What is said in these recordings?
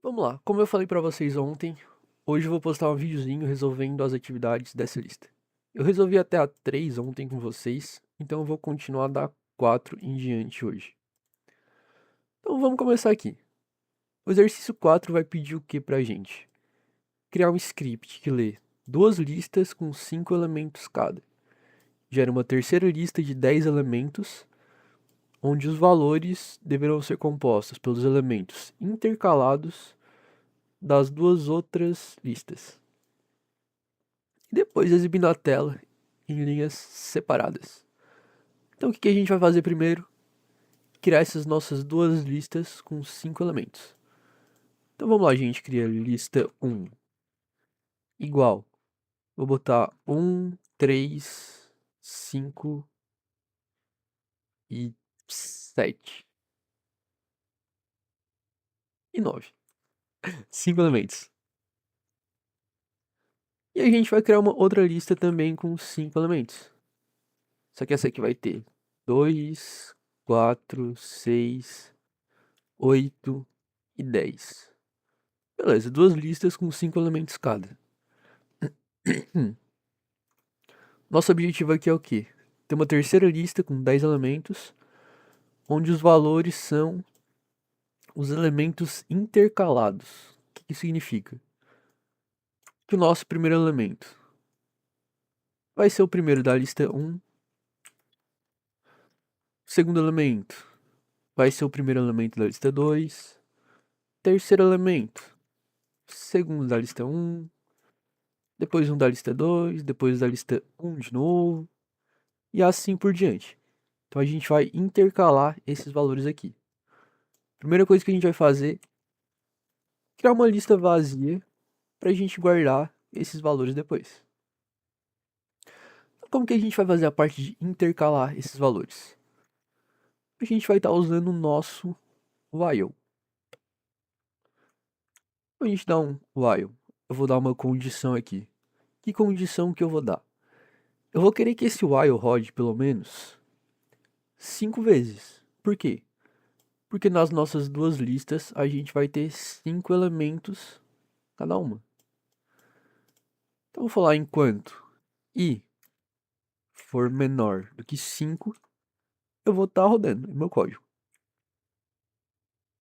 Vamos lá, como eu falei pra vocês ontem, hoje eu vou postar um videozinho resolvendo as atividades dessa lista. Eu resolvi até a 3 ontem com vocês, então eu vou continuar da 4 em diante hoje. Então vamos começar aqui. O exercício 4 vai pedir o que pra gente? Criar um script que lê duas listas com 5 elementos cada. Gera uma terceira lista de 10 elementos, onde os valores deverão ser compostos pelos elementos intercalados das duas outras listas. E depois exibindo a tela em linhas separadas. Então o que a gente vai fazer primeiro? Criar essas nossas duas listas com 5 elementos. Então vamos lá, gente, cria lista 1 igual. Vou botar 1, 3, 5 e 7 e 9. 5 elementos. E a gente vai criar uma outra lista também com 5 elementos. Só que essa aqui vai ter 2, 4, 6, 8 e 10. Beleza, duas listas com 5 elementos cada. Nosso objetivo aqui é o quê? Ter uma terceira lista com 10 elementos, onde os valores são os elementos intercalados. O que isso significa? Que o nosso primeiro elemento vai ser o primeiro da lista 1, o segundo elemento vai ser o primeiro elemento da lista 2, terceiro elemento, segundo da lista 1, depois um da lista 2, depois da lista 1 de novo, e assim por diante. Então a gente vai intercalar esses valores aqui. Primeira coisa que a gente vai fazer, criar uma lista vazia para a gente guardar esses valores depois. Então, como que a gente vai fazer a parte de intercalar esses valores? A gente vai estar usando o nosso while. Então, a gente dá um while. Eu vou dar uma condição aqui. Que condição que eu vou dar? Eu vou querer que esse while rode pelo menos 5 vezes. Por quê? Porque nas nossas duas listas a gente vai ter 5 elementos cada uma. Então eu vou falar enquanto i for menor do que 5, eu vou estar rodando o meu código.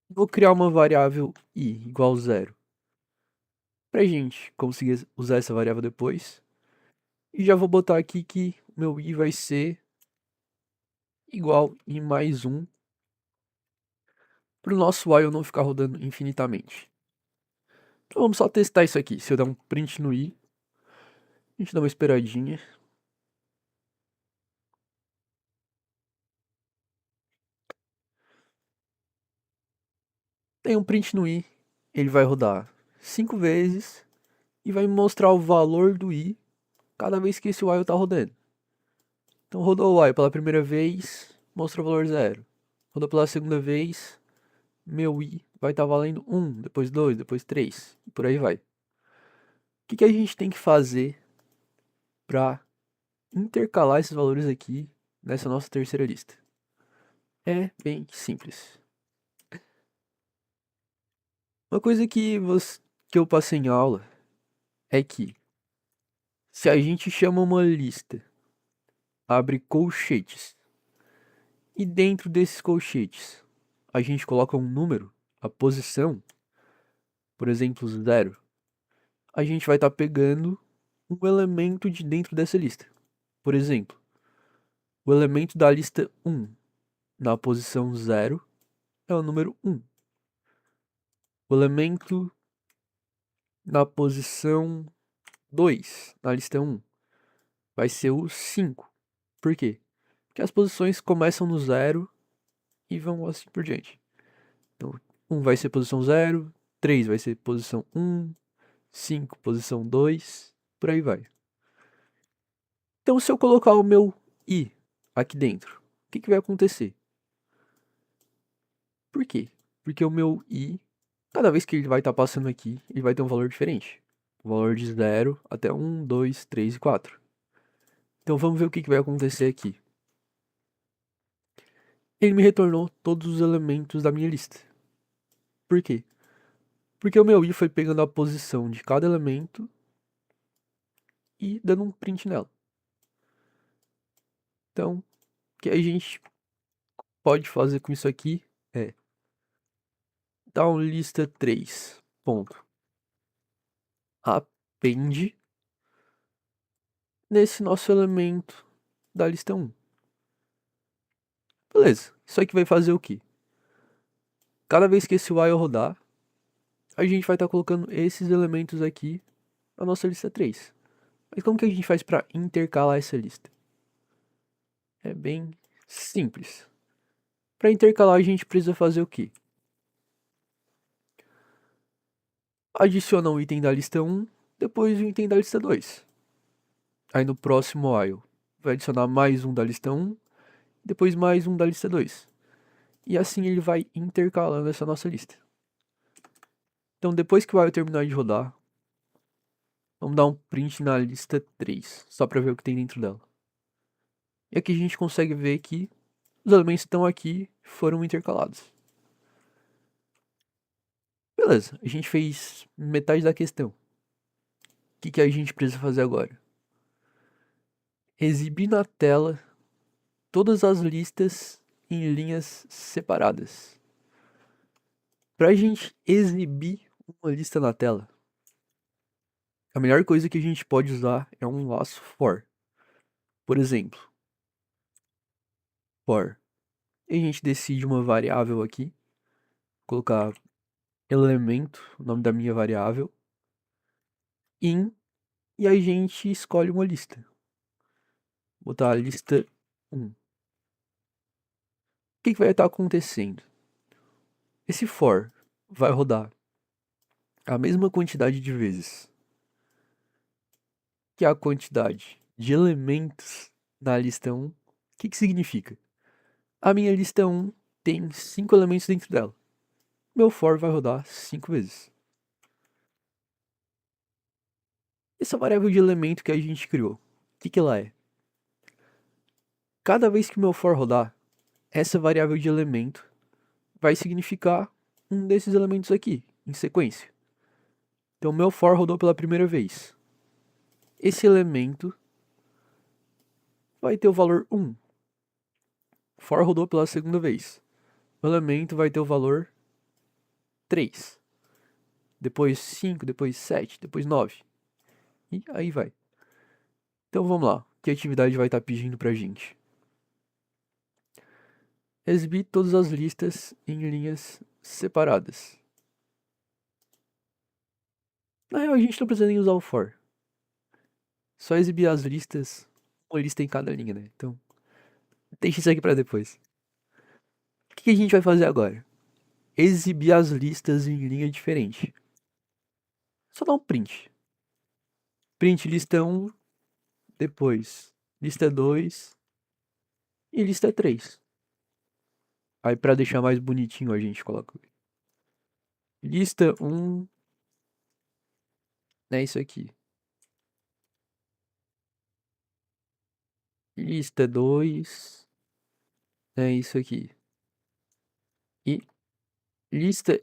Vou criar uma variável i igual 0 para a gente conseguir usar essa variável depois. E já vou botar aqui que o meu i vai ser igual i mais 1 para o nosso while não ficar rodando infinitamente. Então vamos só testar isso aqui. Se eu der um print no i, a gente dá uma esperadinha. Tem um print no i, ele vai rodar 5 vezes e vai me mostrar o valor do i cada vez que esse while está rodando. Então rodou o while pela primeira vez, mostra o valor 0. Rodou pela segunda vez, meu i vai estar valendo 1, depois 2, depois 3, e por aí vai. O que a gente tem que fazer para intercalar esses valores aqui nessa nossa terceira lista? É bem simples. Uma coisa que eu passei em aula é que se a gente chama uma lista, abre colchetes, e dentro desses colchetes a gente coloca um número, a posição, por exemplo, 0, a gente vai estar pegando um elemento de dentro dessa lista. Por exemplo, o elemento da lista 1 na posição 0 é o número 1. O elemento na posição 2 na lista 1 vai ser o 5. Por quê? Porque as posições começam no 0 e vão assim por diante. Então, 1 vai ser posição 0, 3 vai ser posição 1, 5 posição 2, por aí vai. Então, se eu colocar o meu i aqui dentro, o que vai acontecer? Por quê? Porque o meu i, cada vez que ele vai estar passando aqui, ele vai ter um valor diferente. O valor de 0 até 1, 2, 3 e 4. Então vamos ver o que vai acontecer aqui. Ele me retornou todos os elementos da minha lista. Por quê? Porque o meu i foi pegando a posição de cada elemento e dando um print nela. Então, o que a gente pode fazer com isso aqui é dar um lista 3 ponto append nesse nosso elemento da lista 1. Beleza, isso aqui vai fazer o quê? Cada vez que esse while rodar, a gente vai estar colocando esses elementos aqui na nossa lista 3. Mas como que a gente faz para intercalar essa lista? É bem simples. Para intercalar, a gente precisa fazer o quê? Adiciona um item da lista 1, depois um item da lista 2. Aí no próximo while, vai adicionar mais um da lista 1, depois mais um da lista 2. E assim ele vai intercalando essa nossa lista. Então depois que o while terminar de rodar, vamos dar um print na lista 3, só para ver o que tem dentro dela. E aqui a gente consegue ver que os elementos que estão aqui foram intercalados. Beleza, a gente fez metade da questão. O que a gente precisa fazer agora? Exibir na tela todas as listas em linhas separadas. Para a gente exibir uma lista na tela, a melhor coisa que a gente pode usar é um laço for. Por exemplo, for. E a gente decide uma variável aqui, colocar elemento, o nome da minha variável, in, e a gente escolhe uma lista. Vou botar a lista 1. O que vai estar acontecendo? Esse for vai rodar a mesma quantidade de vezes que a quantidade de elementos na lista 1. O que significa? A minha lista 1 tem 5 elementos dentro dela. Meu for vai rodar 5 vezes. Essa variável de elemento que a gente criou, o que ela é? Cada vez que o meu for rodar, essa variável de elemento vai significar um desses elementos aqui, em sequência. Então, meu for rodou pela primeira vez. Esse elemento vai ter o valor 1. For rodou pela segunda vez. O elemento vai ter o valor 3. Depois 5, depois 7, depois 9. E aí vai. Então vamos lá. Que atividade vai estar pedindo pra gente? Exibir todas as listas em linhas separadas. Na real, a gente não precisa nem usar o for. Só exibir as listas, uma lista em cada linha, né? Então, deixa isso aqui pra depois. O que a gente vai fazer agora? Exibir as listas em linha diferente. Só dá um print. Print lista 1, depois lista 2 e lista 3. Aí pra deixar mais bonitinho a gente coloca lista 1, é isso aqui. Lista 2, é isso aqui. E lista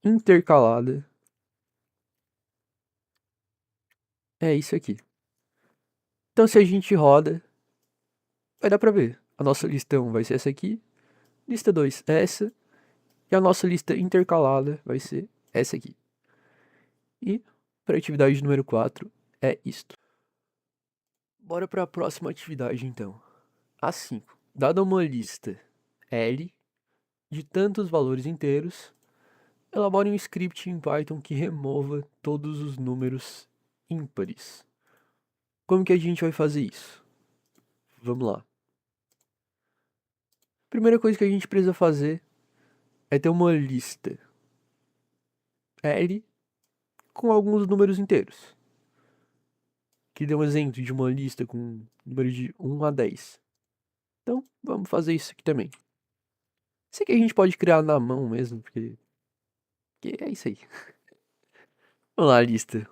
intercalada, é isso aqui. Então se a gente roda, vai dar pra ver. A nossa lista 1 vai ser essa aqui, lista 2 é essa, e a nossa lista intercalada vai ser essa aqui. E para a atividade número 4 é isto. Bora para a próxima atividade então. A 5. Dada uma lista L de tantos valores inteiros, elabore um script em Python que remova todos os números ímpares. Como que a gente vai fazer isso? Vamos lá. Primeira coisa que a gente precisa fazer é ter uma lista L com alguns números inteiros. Que dê um exemplo de uma lista com número de 1 a 10. Então, vamos fazer isso aqui também. Isso aqui a gente pode criar na mão mesmo, porque é isso aí. Vamos lá, lista.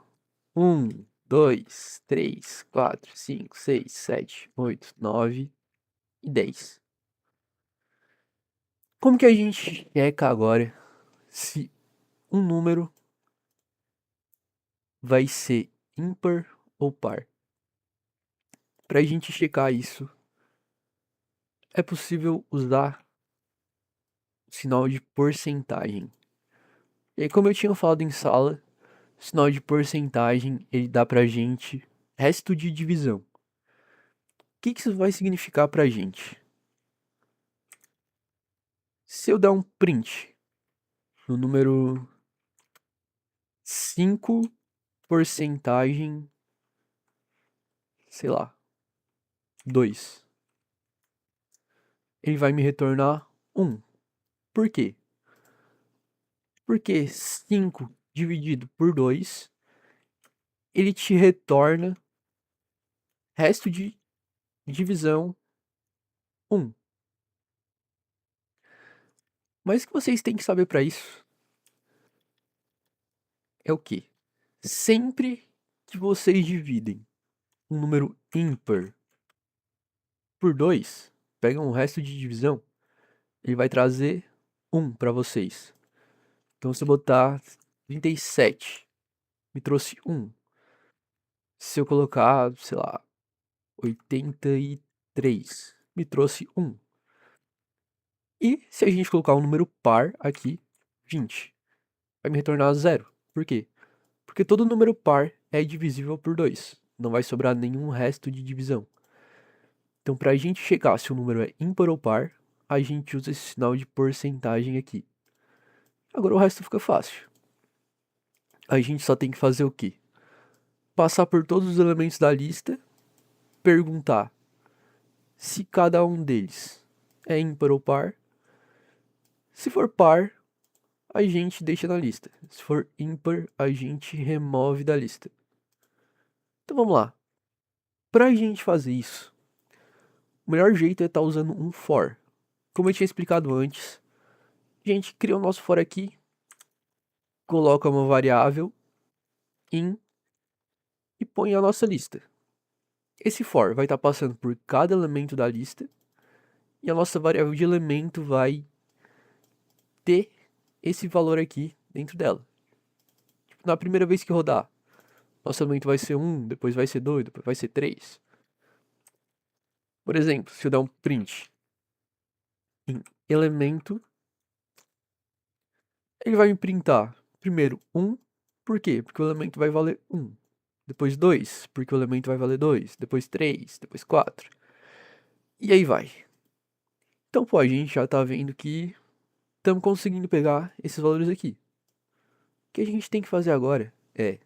1, 2, 3, 4, 5, 6, 7, 8, 9 e 10. Como que a gente checa agora se um número vai ser ímpar ou par. Para a gente checar isso, é possível usar o sinal de porcentagem. E aí, como eu tinha falado em sala, o sinal de porcentagem ele dá pra gente resto de divisão. O que isso vai significar pra gente? Se eu dar um print no número 5 porcentagem, sei lá, 2, ele vai me retornar 1. Por quê? Porque 5 dividido por 2, ele te retorna resto de divisão 1. Mas o que vocês têm que saber para isso é o quê? Sempre que vocês dividem um número ímpar por 2, pegam o resto de divisão, ele vai trazer 1 para vocês. Então se eu botar 37, me trouxe 1. Se eu colocar, sei lá, 83, me trouxe 1. E se a gente colocar um número par aqui, 20, vai me retornar 0. Por quê? Porque todo número par é divisível por 2. Não vai sobrar nenhum resto de divisão. Então, para a gente checar se o número é ímpar ou par, a gente usa esse sinal de porcentagem aqui. Agora o resto fica fácil. A gente só tem que fazer o quê? Passar por todos os elementos da lista, perguntar se cada um deles é ímpar ou par. Se for par, a gente deixa na lista. Se for ímpar, a gente remove da lista. Então vamos lá. Para a gente fazer isso, o melhor jeito é estar usando um for. Como eu tinha explicado antes, a gente cria o nosso for aqui, coloca uma variável in e põe a nossa lista. Esse for vai estar passando por cada elemento da lista e a nossa variável de elemento vai ter esse valor aqui dentro dela. Na primeira vez que rodar, nosso elemento vai ser 1, depois vai ser 2, depois vai ser 3. Por exemplo, se eu der um print em elemento, ele vai me printar primeiro 1, por quê? Porque o elemento vai valer 1. Depois 2, porque o elemento vai valer 2. Depois 3, depois 4. E aí vai. Então, pô, a gente já tá vendo que estamos conseguindo pegar esses valores aqui. O que a gente tem que fazer agora é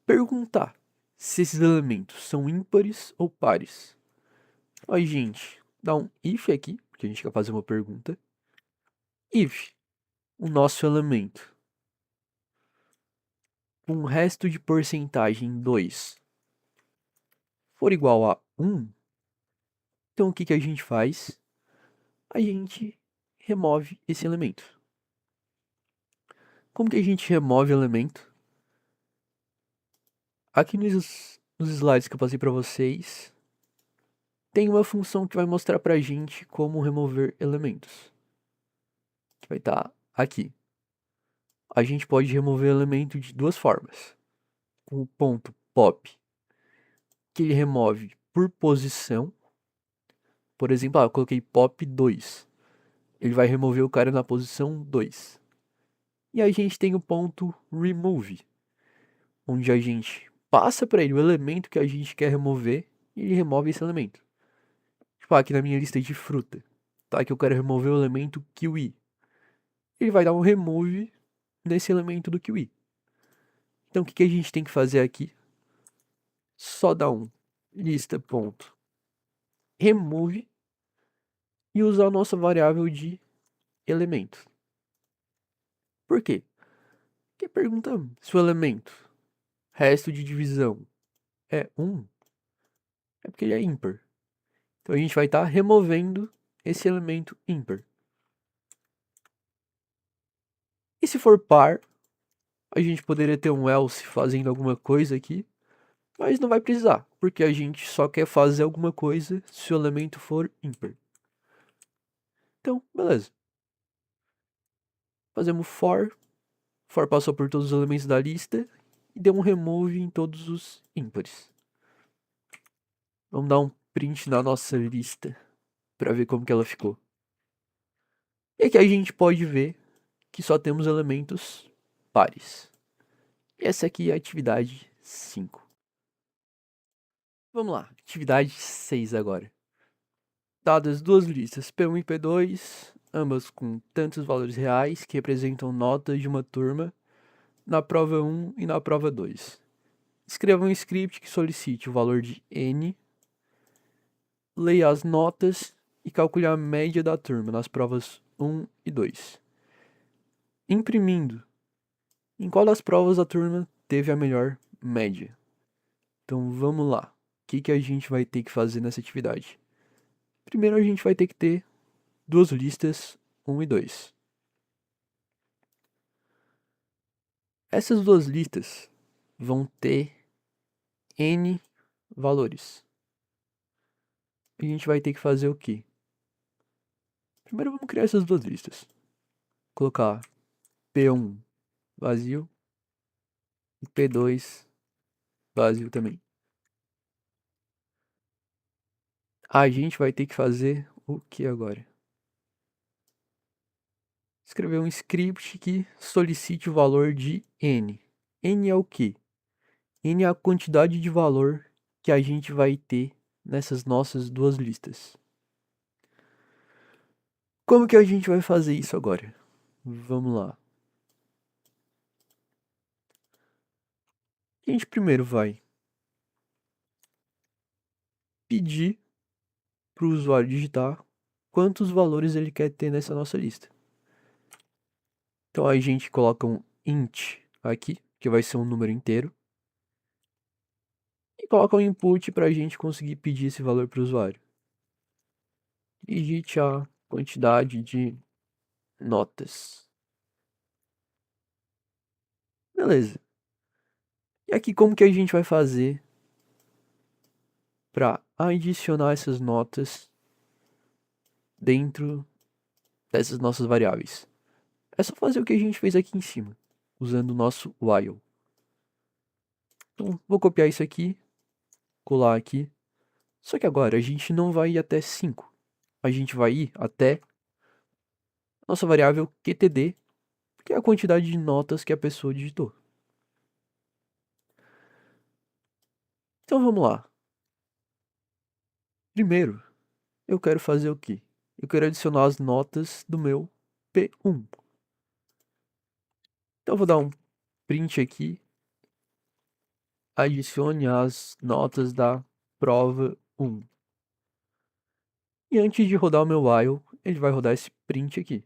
perguntar se esses elementos são ímpares ou pares. A gente dá um if aqui, porque a gente quer fazer uma pergunta. If o nosso elemento com resto de porcentagem 2 for igual a 1, então o que a gente faz? A gente remove esse elemento. Como que a gente remove o elemento? Aqui nos slides que eu passei para vocês, tem uma função que vai mostrar pra gente como remover elementos. Que vai estar aqui. A gente pode remover elemento de duas formas. Com o ponto pop, que ele remove por posição. Por exemplo, eu coloquei pop 2. Ele vai remover o cara na posição 2. E a gente tem o ponto remove, onde a gente passa para ele o elemento que a gente quer remover e ele remove esse elemento. Tipo, aqui na minha lista de fruta, tá? Que eu quero remover o elemento kiwi. Ele vai dar um remove nesse elemento do kiwi. Então, o que a gente tem que fazer aqui? Só dar um lista.remove e usar a nossa variável de elemento. Por quê? Porque pergunta se o elemento resto de divisão é 1, é porque ele é ímpar. Então a gente vai estar removendo esse elemento ímpar. E se for par, a gente poderia ter um else fazendo alguma coisa aqui, mas não vai precisar, porque a gente só quer fazer alguma coisa se o elemento for ímpar. Então, beleza. Fazemos for for passou por todos os elementos da lista e deu um remove em todos os ímpares. Vamos dar um print na nossa lista para ver como que ela ficou. E aqui a gente pode ver que só temos elementos pares. E essa aqui é a atividade 5. Vamos lá, atividade 6 agora. Dadas duas listas, P1 e P2, ambas com tantos valores reais que representam notas de uma turma na prova 1 e na prova 2. Escreva um script que solicite o valor de N, leia as notas e calcule a média da turma nas provas 1 e 2. Imprimindo, em qual das provas a turma teve a melhor média? Então vamos lá. O que a gente vai ter que fazer nessa atividade? Primeiro a gente vai ter que ter duas listas 1 e 2. Essas duas listas vão ter N valores. A gente vai ter que fazer o quê? Primeiro vamos criar essas duas listas. Colocar P1 vazio e P2 vazio também. A gente vai ter que fazer o que agora? Escrever um script que solicite o valor de N. N é o quê? N é a quantidade de valor que a gente vai ter nessas nossas duas listas. Como que a gente vai fazer isso agora? Vamos lá. A gente primeiro vai pedir para o usuário digitar quantos valores ele quer ter nessa nossa lista. Então a gente coloca um int aqui, que vai ser um número inteiro, e coloca um input para a gente conseguir pedir esse valor para o usuário. Digite a quantidade de notas. Beleza. E aqui como que a gente vai fazer para adicionar essas notas dentro dessas nossas variáveis? É só fazer o que a gente fez aqui em cima, usando o nosso while. Então, vou copiar isso aqui, colar aqui. Só que agora a gente não vai ir até 5. A gente vai ir até nossa variável QTD, que é a quantidade de notas que a pessoa digitou. Então vamos lá. Primeiro, eu quero fazer o quê? Eu quero adicionar as notas do meu P1. Então eu vou dar um print aqui. Adicione as notas da prova 1. E antes de rodar o meu while, ele vai rodar esse print aqui.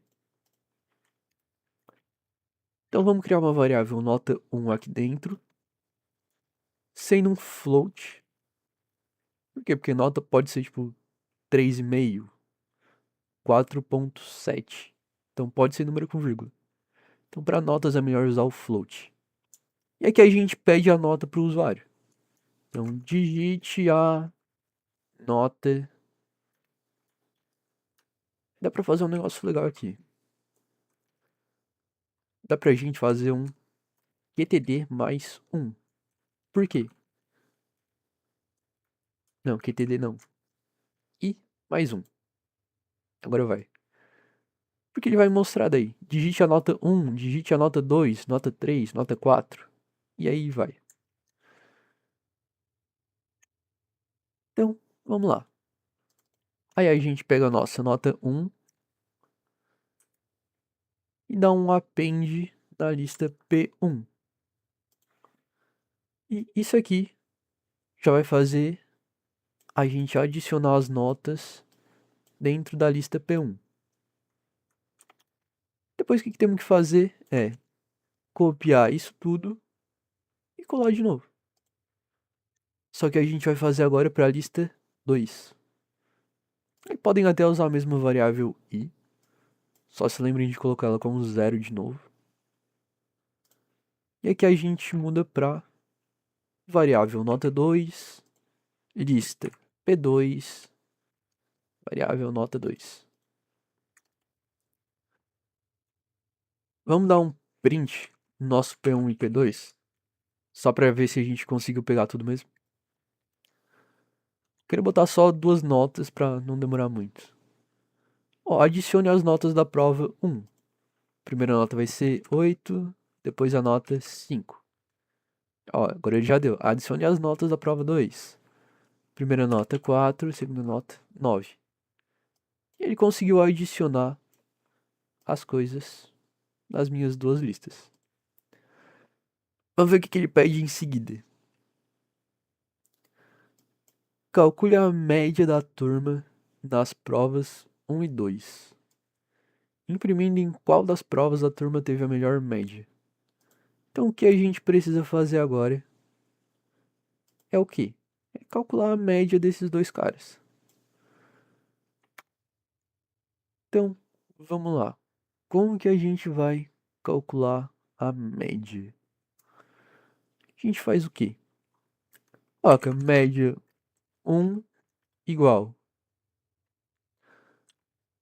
Então vamos criar uma variável nota 1 aqui dentro, sendo um float. Por quê? Porque nota pode ser tipo 3,5, 4,7. Então pode ser número com vírgula. Então para notas é melhor usar o float. E aqui a gente pede a nota para o usuário. Então digite a nota. Dá para fazer um negócio legal aqui. Dá pra gente fazer um QTD mais 1. Por quê? Não, QTD não. E mais 1. Agora vai. Porque ele vai mostrar daí. Digite a nota 1, digite a nota 2, nota 3, nota 4. E aí vai. Então, vamos lá. Aí a gente pega a nossa nota 1 e dá um append na lista P1. E isso aqui já vai fazer a gente adicionar as notas dentro da lista P1. Depois o que temos que fazer é copiar isso tudo e colar de novo. Só que a gente vai fazer agora para a lista 2. E podem até usar a mesma variável i, só se lembrem de colocar ela como zero de novo. E aqui a gente muda para variável nota 2, lista P2, variável nota 2. Vamos dar um print nosso P1 e P2? Só pra ver se a gente conseguiu pegar tudo mesmo. Queria botar só duas notas pra não demorar muito. Ó, adicione as notas da prova 1. Primeira nota vai ser 8, depois a nota 5. Ó, agora ele já deu. Adicione as notas da prova 2. Primeira nota 4, segunda nota 9. E ele conseguiu adicionar as coisas nas minhas duas listas. Vamos ver o que ele pede em seguida. Calcule a média da turma das provas 1 e 2. Imprimindo em qual das provas a turma teve a melhor média. Então o que a gente precisa fazer agora é o quê? É calcular a média desses dois caras. Então, vamos lá. Como que a gente vai calcular a média? A gente faz o quê? Coloca média 1 igual.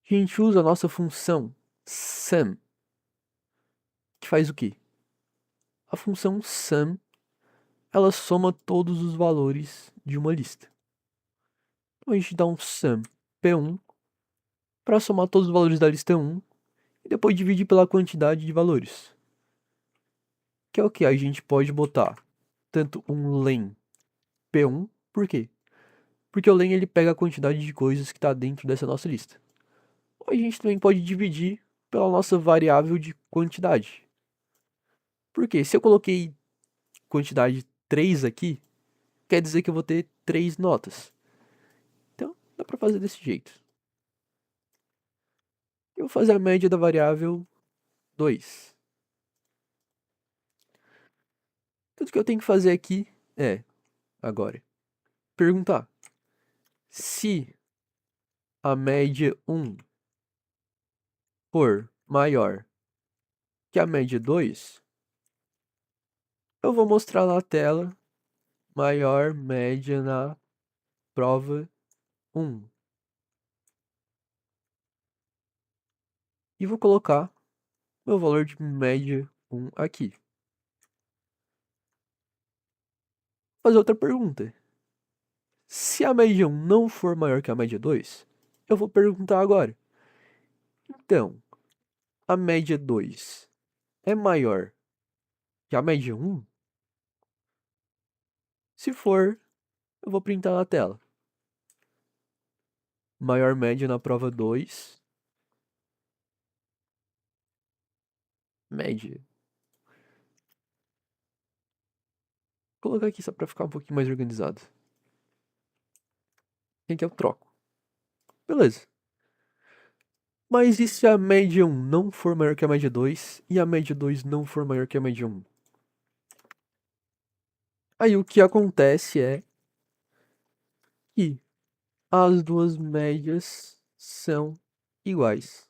A gente usa a nossa função sum, que faz o quê? A função sum, ela soma todos os valores de uma lista. Então a gente dá um sum P1 para somar todos os valores da lista 1 e depois dividir pela quantidade de valores. Que é o que? A gente pode botar tanto um len P1, por quê? Porque o len ele pega a quantidade de coisas que está dentro dessa nossa lista. Ou a gente também pode dividir pela nossa variável de quantidade. Por quê? Se eu coloquei quantidade 3 aqui, quer dizer que eu vou ter 3 notas. Então, dá para fazer desse jeito. Eu vou fazer a média da variável 2. Tudo que eu tenho que fazer aqui é, agora, perguntar se a média 1 for maior que a média 2, eu vou mostrar na tela maior média na prova 1. E vou colocar meu valor de média 1 aqui. Vou fazer outra pergunta. Se a média 1 não for maior que a média 2, eu vou perguntar agora. Então, a média 2 é maior que a média 1? Se for, eu vou printar na tela. Maior média na prova 2. Média. Vou colocar aqui só para ficar um pouquinho mais organizado. E aqui eu troco. Beleza. Mas e se a média 1 não for maior que a média 2 e a média 2 não for maior que a média 1? Aí o que acontece é que as duas médias são iguais.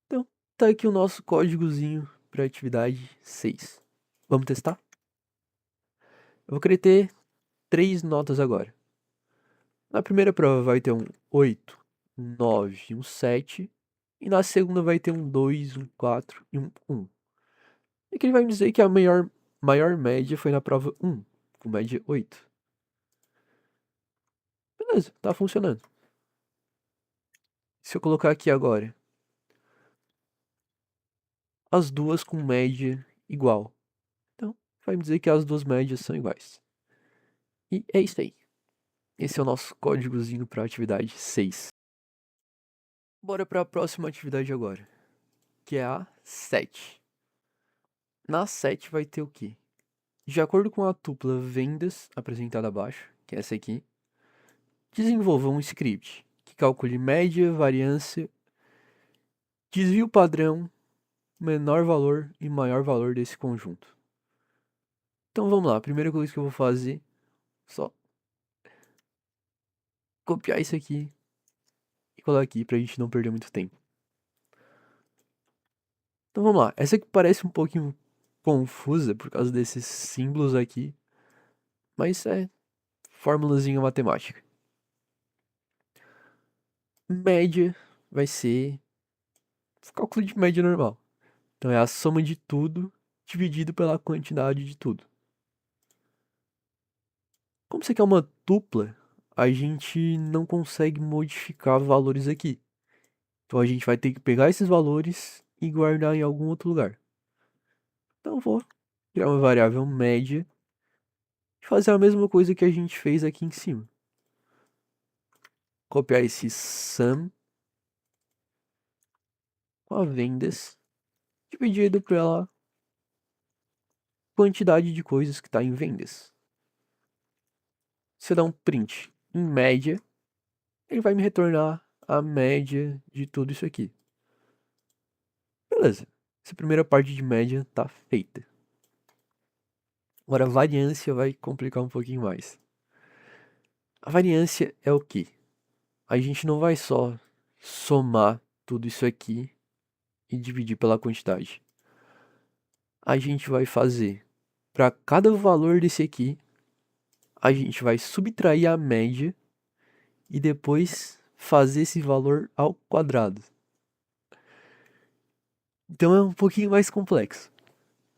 Então, tá aqui o nosso códigozinho para atividade 6. Vamos testar? Eu vou querer ter 3 notas agora. Na primeira prova vai ter um 8, um 9 e um 7. E na segunda vai ter um 2, um 4 e um 1. E que ele vai me dizer que a maior média foi na prova 1, com média 8. Beleza, tá funcionando. Se eu colocar aqui agora as duas com média igual, então vai me dizer que as duas médias são iguais. E é isso aí. Esse é o nosso códigozinho para a atividade 6. Bora para a próxima atividade agora, que é a 7. Na 7 vai ter o quê? De acordo com a tupla vendas apresentada abaixo, que é essa aqui, desenvolva um script que calcule média, variância, desvio padrão, menor valor e maior valor desse conjunto. Então vamos lá, a primeira coisa que eu vou fazer, só copiar isso aqui e colar aqui pra gente não perder muito tempo. Então vamos lá, essa aqui parece um pouquinho confusa por causa desses símbolos aqui, mas é formulazinha matemática. Média vai ser cálculo de média normal. Então é a soma de tudo dividido pela quantidade de tudo. Como isso aqui é uma tupla, a gente não consegue modificar valores aqui. Então a gente vai ter que pegar esses valores e guardar em algum outro lugar. Então eu vou criar uma variável média e fazer a mesma coisa que a gente fez aqui em cima. Copiar esse sum com a vendas dividido pela quantidade de coisas que está em vendas. Se eu dar um print em média, ele vai me retornar a média de tudo isso aqui. Beleza. Essa primeira parte de média tá feita. Agora a variância vai complicar um pouquinho mais. A variância é o quê? A gente não vai só somar tudo isso aqui e dividir pela quantidade. A gente vai fazer para cada valor desse aqui, a gente vai subtrair a média e depois fazer esse valor ao quadrado. Então é um pouquinho mais complexo.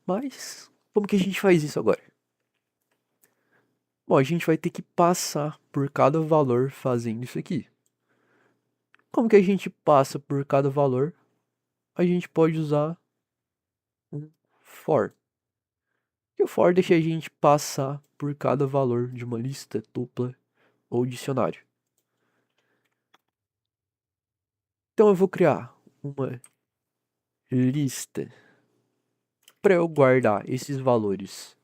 Mas como que a gente faz isso agora? Bom, a gente vai ter que passar por cada valor fazendo isso aqui. Como que a gente passa por cada valor? A gente pode usar um for. E o for deixa a gente passar por cada valor de uma lista, tupla ou dicionário. Então eu vou criar uma lista para eu guardar esses valores.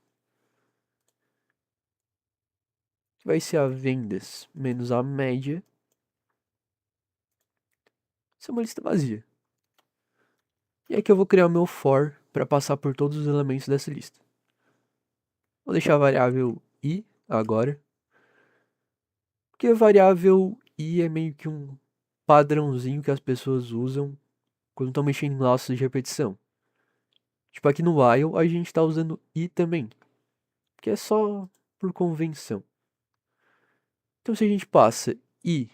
Vai ser a vendas menos a média. Isso é uma lista vazia. E aqui eu vou criar o meu for para passar por todos os elementos dessa lista. Vou deixar a variável i agora. Porque a variável i é meio que um padrãozinho que as pessoas usam quando estão mexendo em laços de repetição. Tipo, aqui no while a gente está usando i também, que é só por convenção. Então se a gente passa i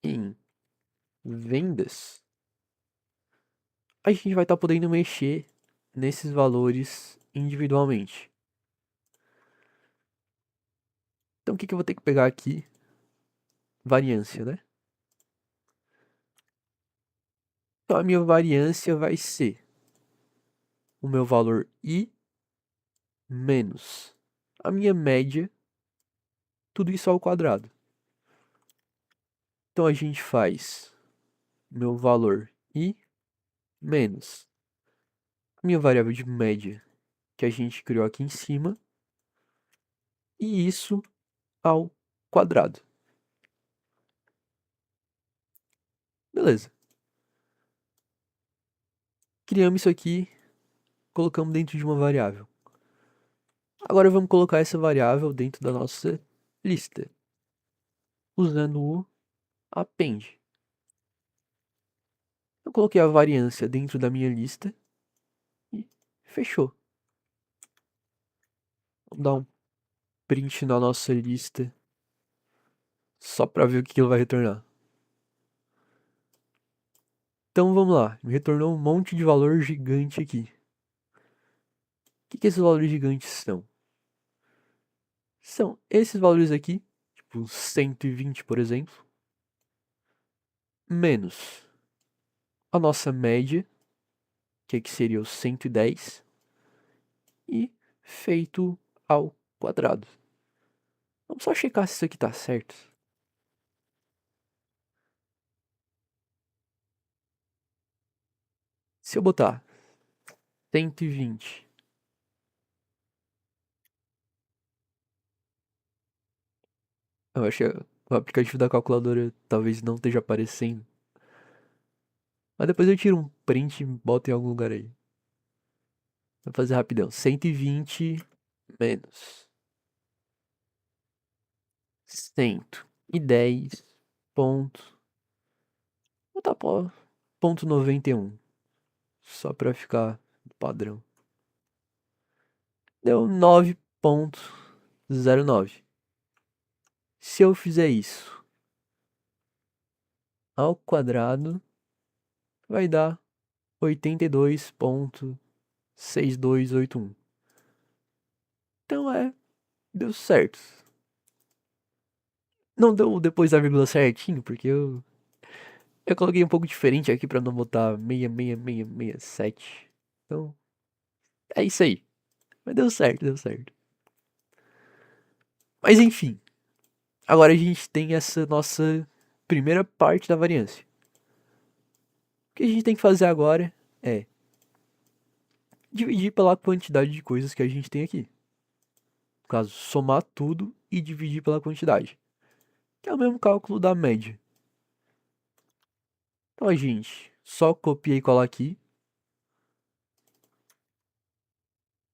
em vendas, a gente vai estar podendo mexer nesses valores individualmente. Então o que eu vou ter que pegar aqui? Variância, né? Então a minha variância vai ser o meu valor i menos a minha média, tudo isso ao quadrado. Então a gente faz meu valor i menos a minha variável de média que a gente criou aqui em cima e isso ao quadrado. Beleza. Criamos isso aqui, colocamos dentro de uma variável. Agora vamos colocar essa variável dentro da nossa lista, usando o append. Eu coloquei a variância dentro da minha lista e fechou. Vamos dar um print na nossa lista só para ver o que ele vai retornar. Então vamos lá, me retornou um monte de valor gigante aqui. O que esses valores gigantes são? São esses valores aqui, tipo 120, por exemplo, menos a nossa média, que aqui seria o 110, e feito ao quadrado. Vamos só checar se isso aqui tá certo. Se eu botar 120 eu acho que o aplicativo da calculadora talvez não esteja aparecendo. Mas depois eu tiro um print e boto em algum lugar aí. Vou fazer rapidão. 120 menos 110 ponto. Vou botar ponto 91. Só pra ficar padrão. Deu 9,09. Se eu fizer isso ao quadrado, vai dar 82.6281. Então deu certo. Não deu depois da vírgula certinho, porque eu coloquei um pouco diferente aqui pra não botar 66667. Então, é isso aí. Mas deu certo, deu certo. Mas enfim, agora a gente tem essa nossa primeira parte da variância. O que a gente tem que fazer agora é dividir pela quantidade de coisas que a gente tem aqui. No caso, somar tudo e dividir pela quantidade. Que é o mesmo cálculo da média. Então a gente só copia e cola aqui.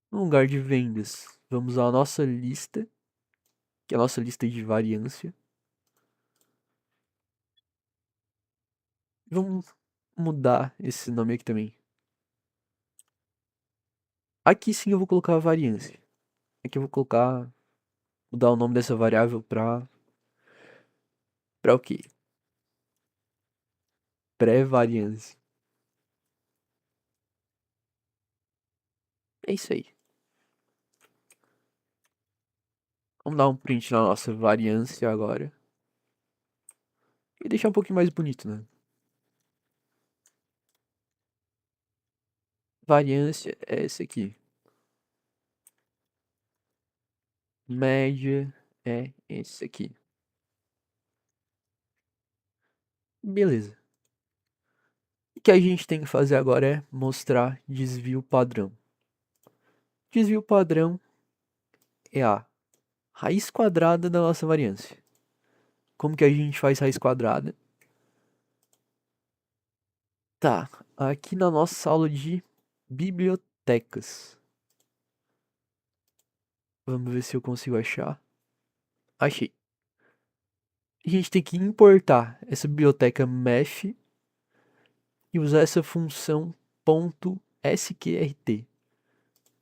No lugar de vendas, vamos à nossa lista, que é a nossa lista de variância. Vamos mudar esse nome aqui também. Aqui sim eu vou colocar a variância. Aqui eu vou mudar o nome dessa variável para o quê? Pré-variância. É isso aí. Vamos dar um print na nossa variância agora. E deixar um pouquinho mais bonito, né? Variância é esse aqui. Média é esse aqui. Beleza. O que a gente tem que fazer agora é mostrar desvio padrão. Desvio padrão é a raiz quadrada da nossa variância. Como que a gente faz raiz quadrada? Tá, aqui na nossa aula de bibliotecas. Vamos ver se eu consigo achar. Achei. A gente tem que importar essa biblioteca math e usar essa função .sqrt.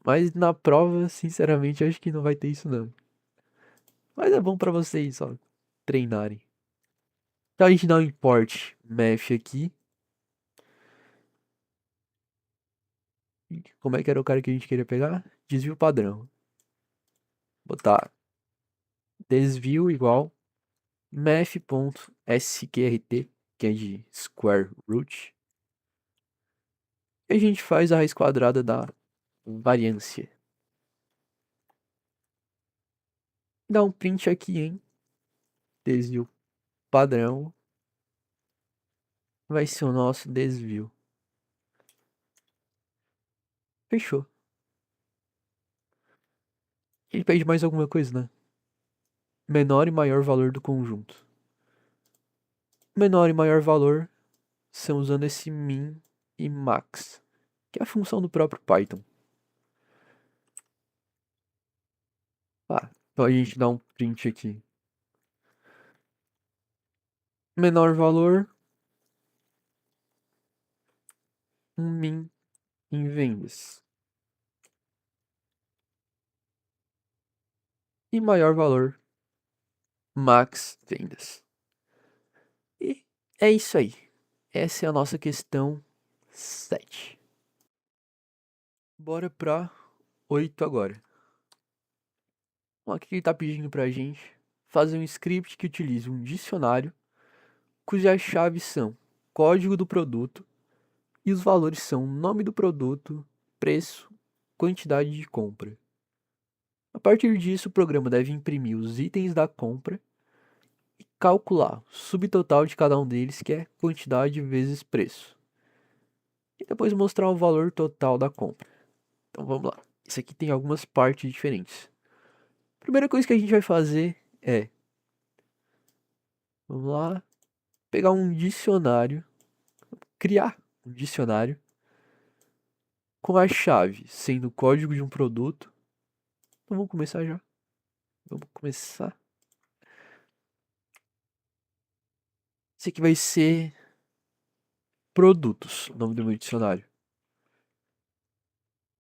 Mas na prova, sinceramente, acho que não vai ter isso não. Mas é bom pra vocês só treinarem. Então a gente dá um import math aqui. Como é que era o cara que a gente queria pegar? Desvio padrão. Botar desvio igual math.sqrt, que é de square root. E a gente faz a raiz quadrada da variância. Dá um print aqui, hein? Desvio padrão vai ser o nosso desvio. Fechou. Ele pede mais alguma coisa, né? Menor e maior valor do conjunto. Menor e maior valor são usando esse min e max, que é a função do próprio Python. Então a gente dá um print aqui. Menor valor, um min em vendas. E maior valor, max vendas. E é isso aí. Essa é a nossa questão 7. Bora pra 8 agora. Aqui ele tá pedindo pra gente fazer um script que utilize um dicionário cujas chaves são código do produto e os valores são nome do produto, preço, quantidade de compra. A partir disso, o programa deve imprimir os itens da compra e calcular o subtotal de cada um deles, que é quantidade vezes preço. E depois mostrar o valor total da compra. Então vamos lá. Isso aqui tem algumas partes diferentes. Primeira coisa que a gente vai fazer é, vamos lá, pegar um dicionário, criar um dicionário com a chave sendo o código de um produto. Então vamos começar já. Vamos começar. Esse aqui vai ser produtos, o nome do meu dicionário.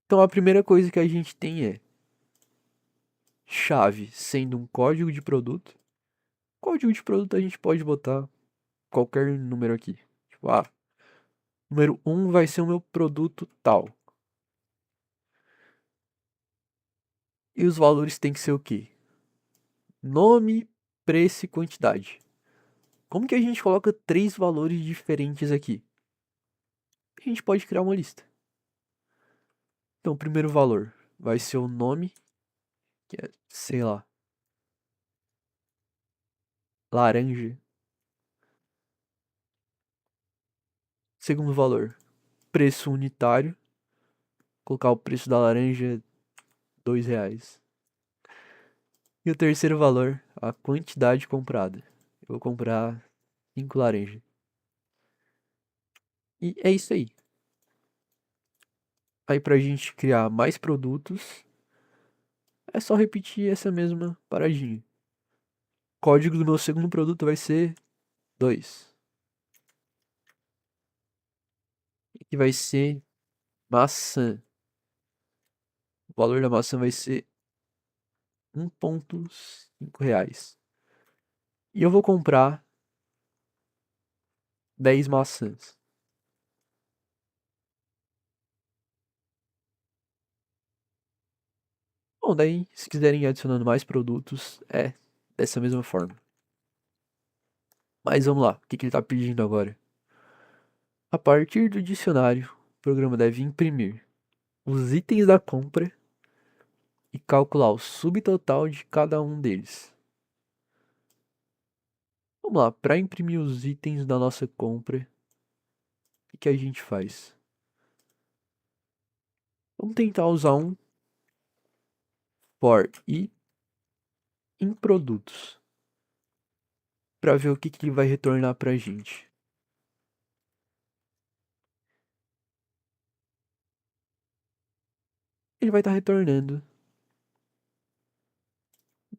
Então a primeira coisa que a gente tem é chave sendo um código de produto. Código de produto a gente pode botar qualquer número aqui. Tipo, Número 1 vai ser o meu produto tal. E os valores tem que ser o quê? Nome, preço e quantidade. Como que a gente coloca 3 valores diferentes aqui? A gente pode criar uma lista. Então, o primeiro valor vai ser o nome, que é, sei lá, laranja. Segundo valor, preço unitário. Colocar o preço da laranja R$ 2. E o terceiro valor, a quantidade comprada. Eu vou comprar 5 laranjas. E é isso aí. Aí pra gente criar mais produtos, é só repetir essa mesma paradinha. O código do meu segundo produto vai ser 2. E vai ser maçã. O valor da maçã vai ser R$ 1,5. E eu vou comprar 10 maçãs. Bom, daí, se quiserem ir adicionando mais produtos, é dessa mesma forma. Mas vamos lá, o que que ele está pedindo agora? A partir do dicionário, o programa deve imprimir os itens da compra e calcular o subtotal de cada um deles. Vamos lá, para imprimir os itens da nossa compra, o que a gente faz? Vamos tentar usar um for i em produtos para ver o que que ele vai retornar para a gente. Ele vai estar retornando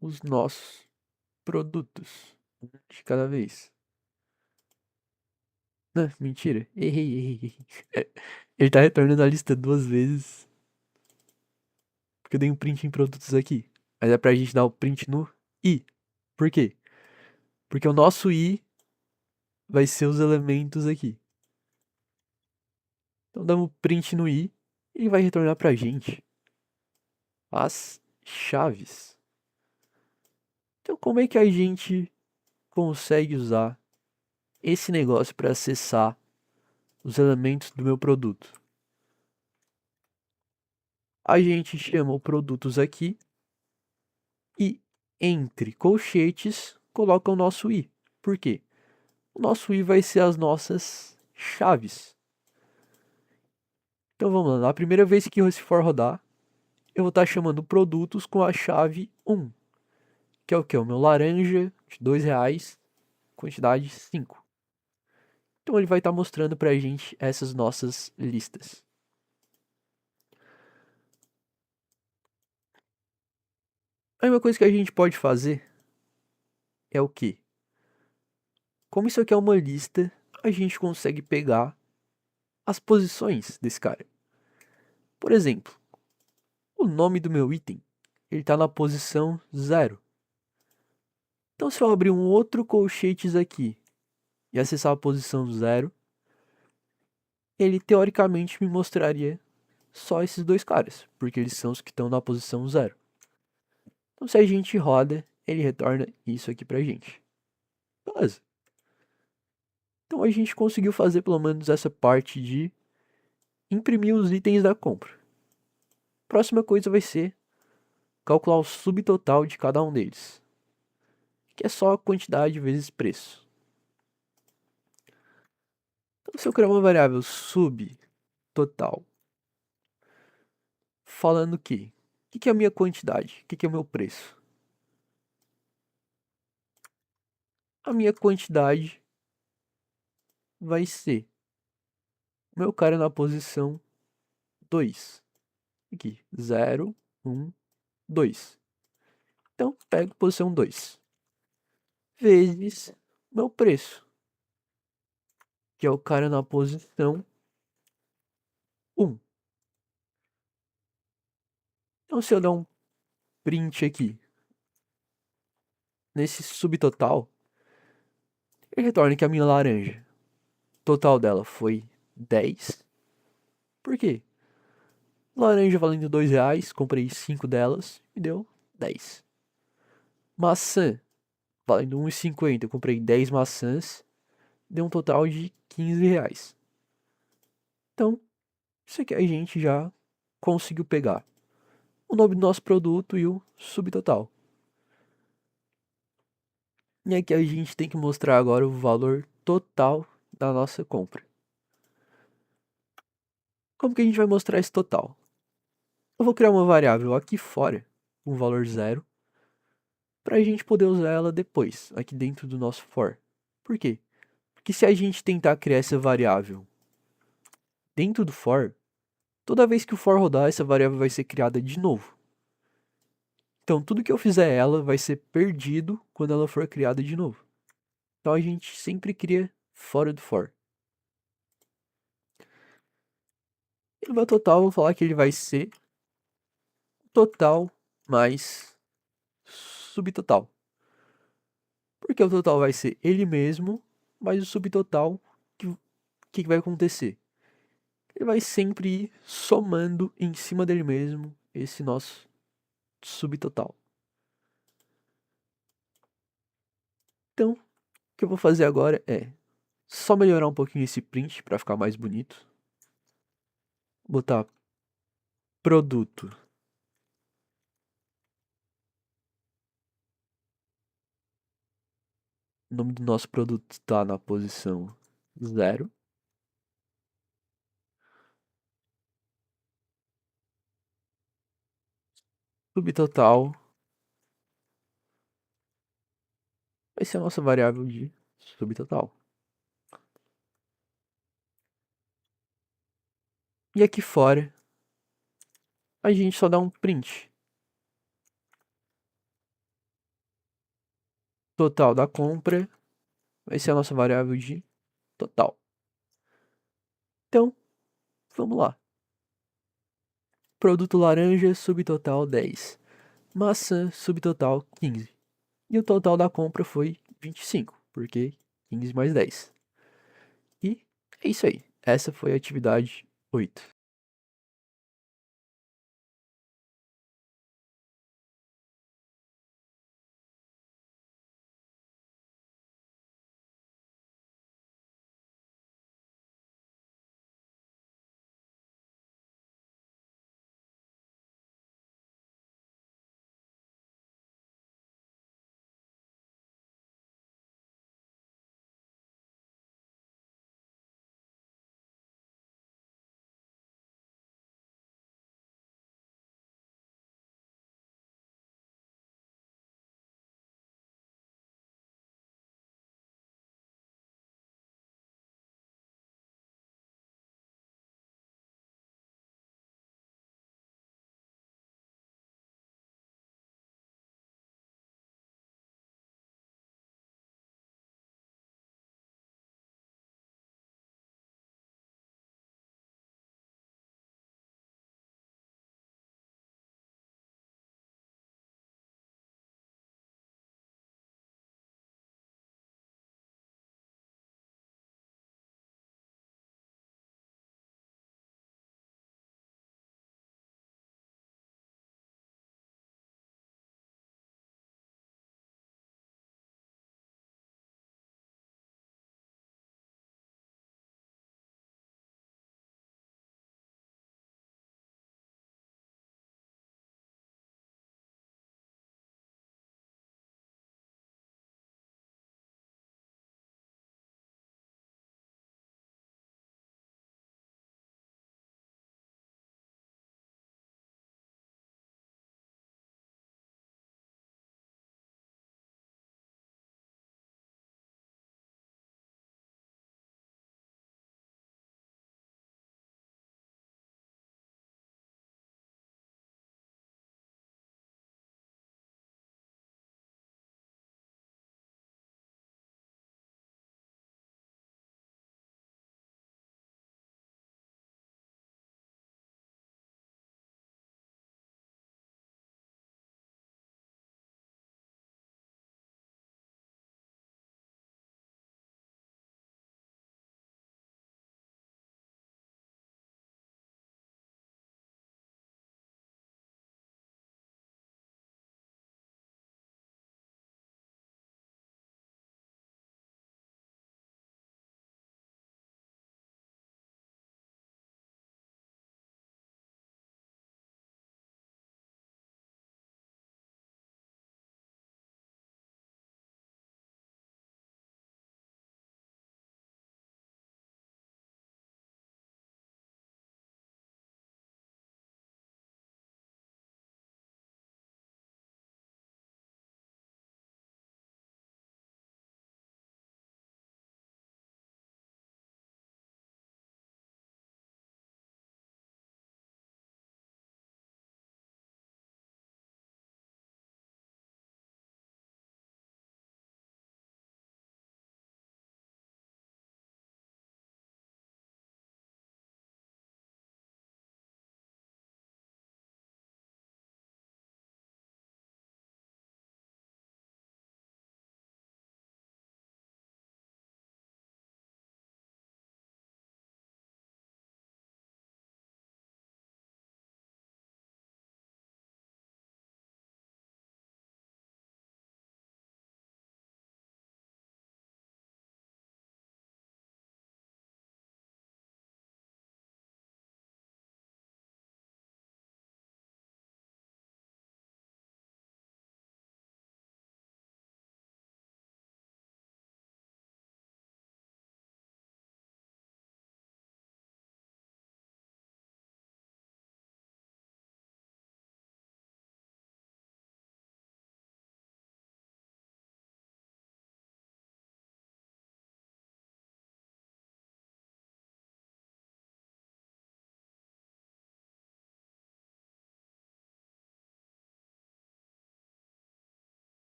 os nossos produtos, um de cada vez. Não, mentira. Errei. Ele tá retornando a lista 2 vezes. Porque eu dei um print em produtos aqui. Mas é pra gente dar o print no i. Por quê? Porque o nosso i vai ser os elementos aqui. Então damos print no i e vai retornar pra gente as chaves. Então como é que a gente consegue usar esse negócio para acessar os elementos do meu produto? A gente chama o produtos aqui e entre colchetes coloca o nosso i. Por quê? O nosso i vai ser as nossas chaves. Então vamos lá, na primeira vez que esse for rodar, eu vou estar chamando produtos com a chave 1, que é o que? O meu laranja de R$ 2, quantidade 5. Então ele vai estar mostrando pra gente essas nossas listas. Aí uma coisa que a gente pode fazer é o quê? Como isso aqui é uma lista, a gente consegue pegar as posições desse cara. Por exemplo, o nome do meu item, ele está na posição 0. Então se eu abrir um outro colchetes aqui e acessar a posição 0, ele teoricamente me mostraria só esses dois caras, porque eles são os que estão na posição 0. Então se a gente roda, ele retorna isso aqui pra gente. Beleza. Então a gente conseguiu fazer pelo menos essa parte de imprimir os itens da compra. Próxima coisa vai ser calcular o subtotal de cada um deles, que é só a quantidade vezes preço. Então se eu criar uma variável subtotal, falando o quê? O que é a minha quantidade? O que é o meu preço? A minha quantidade vai ser o meu cara na posição 2. Aqui, 0, 1, 2. Então, pego posição 2. Vezes meu preço, que é o cara na posição 1. Então, se eu der um print aqui, nesse subtotal, ele retorna que a minha laranja, o total dela foi 10. Por quê? Laranja valendo R$ 2, comprei 5 delas, me deu 10. Maçã, valendo R$ 1,50, eu comprei 10 maçãs, deu um total de R$ 15. Então, isso aqui a gente já conseguiu pegar o nome do nosso produto e o subtotal. E aqui a gente tem que mostrar agora o valor total da nossa compra. Como que a gente vai mostrar esse total? Eu vou criar uma variável aqui fora, com valor zero, para a gente poder usar ela depois, aqui dentro do nosso for. Por quê? Porque se a gente tentar criar essa variável dentro do for, toda vez que o for rodar, essa variável vai ser criada de novo. Então, tudo que eu fizer ela vai ser perdido quando ela for criada de novo. Então, a gente sempre cria fora do for. E no meu total, eu vou falar que ele vai ser total mais subtotal. Porque o total vai ser ele mesmo, mais o subtotal, que vai acontecer? Ele vai sempre ir somando em cima dele mesmo esse nosso subtotal. Então, o que eu vou fazer agora é só melhorar um pouquinho esse print para ficar mais bonito. Botar produto. O nome do nosso produto está na posição 0. Subtotal vai ser a nossa variável de subtotal. E aqui fora, a gente só dá um print. Total da compra vai ser a nossa variável de total. Então, vamos lá. Produto laranja, subtotal 10. Maçã, subtotal 15. E o total da compra foi 25, porque 15 mais 10. E é isso aí. Essa foi a atividade 8.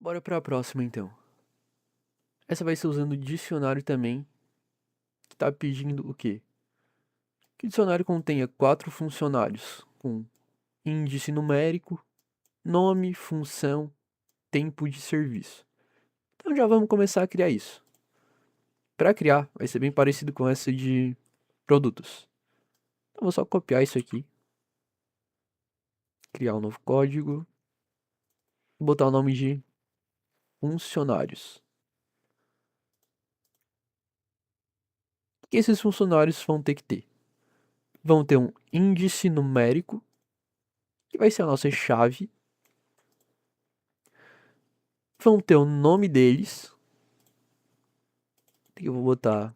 Bora pra próxima então. Essa vai ser usando o dicionário também, que tá pedindo o quê? Que o dicionário contenha 4 funcionários, com índice numérico, nome, função, tempo de serviço. Então já vamos começar a criar isso. Para criar, vai ser bem parecido com essa de produtos. Então vou só copiar isso aqui, criar um novo código e botar o nome de funcionários. O que esses funcionários vão ter que ter? Vão ter um índice numérico, que vai ser a nossa chave. Vão ter o nome deles. Que eu vou botar.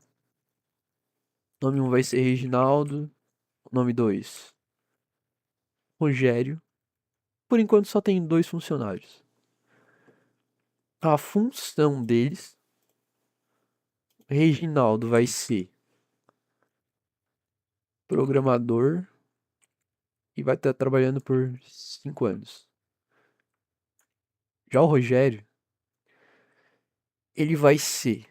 Nome 1 vai ser Reginaldo. Nome 2, Rogério. Por enquanto só tem 2 funcionários. A função deles, Reginaldo vai ser programador e vai estar trabalhando por 5 anos. Já o Rogério, ele vai ser.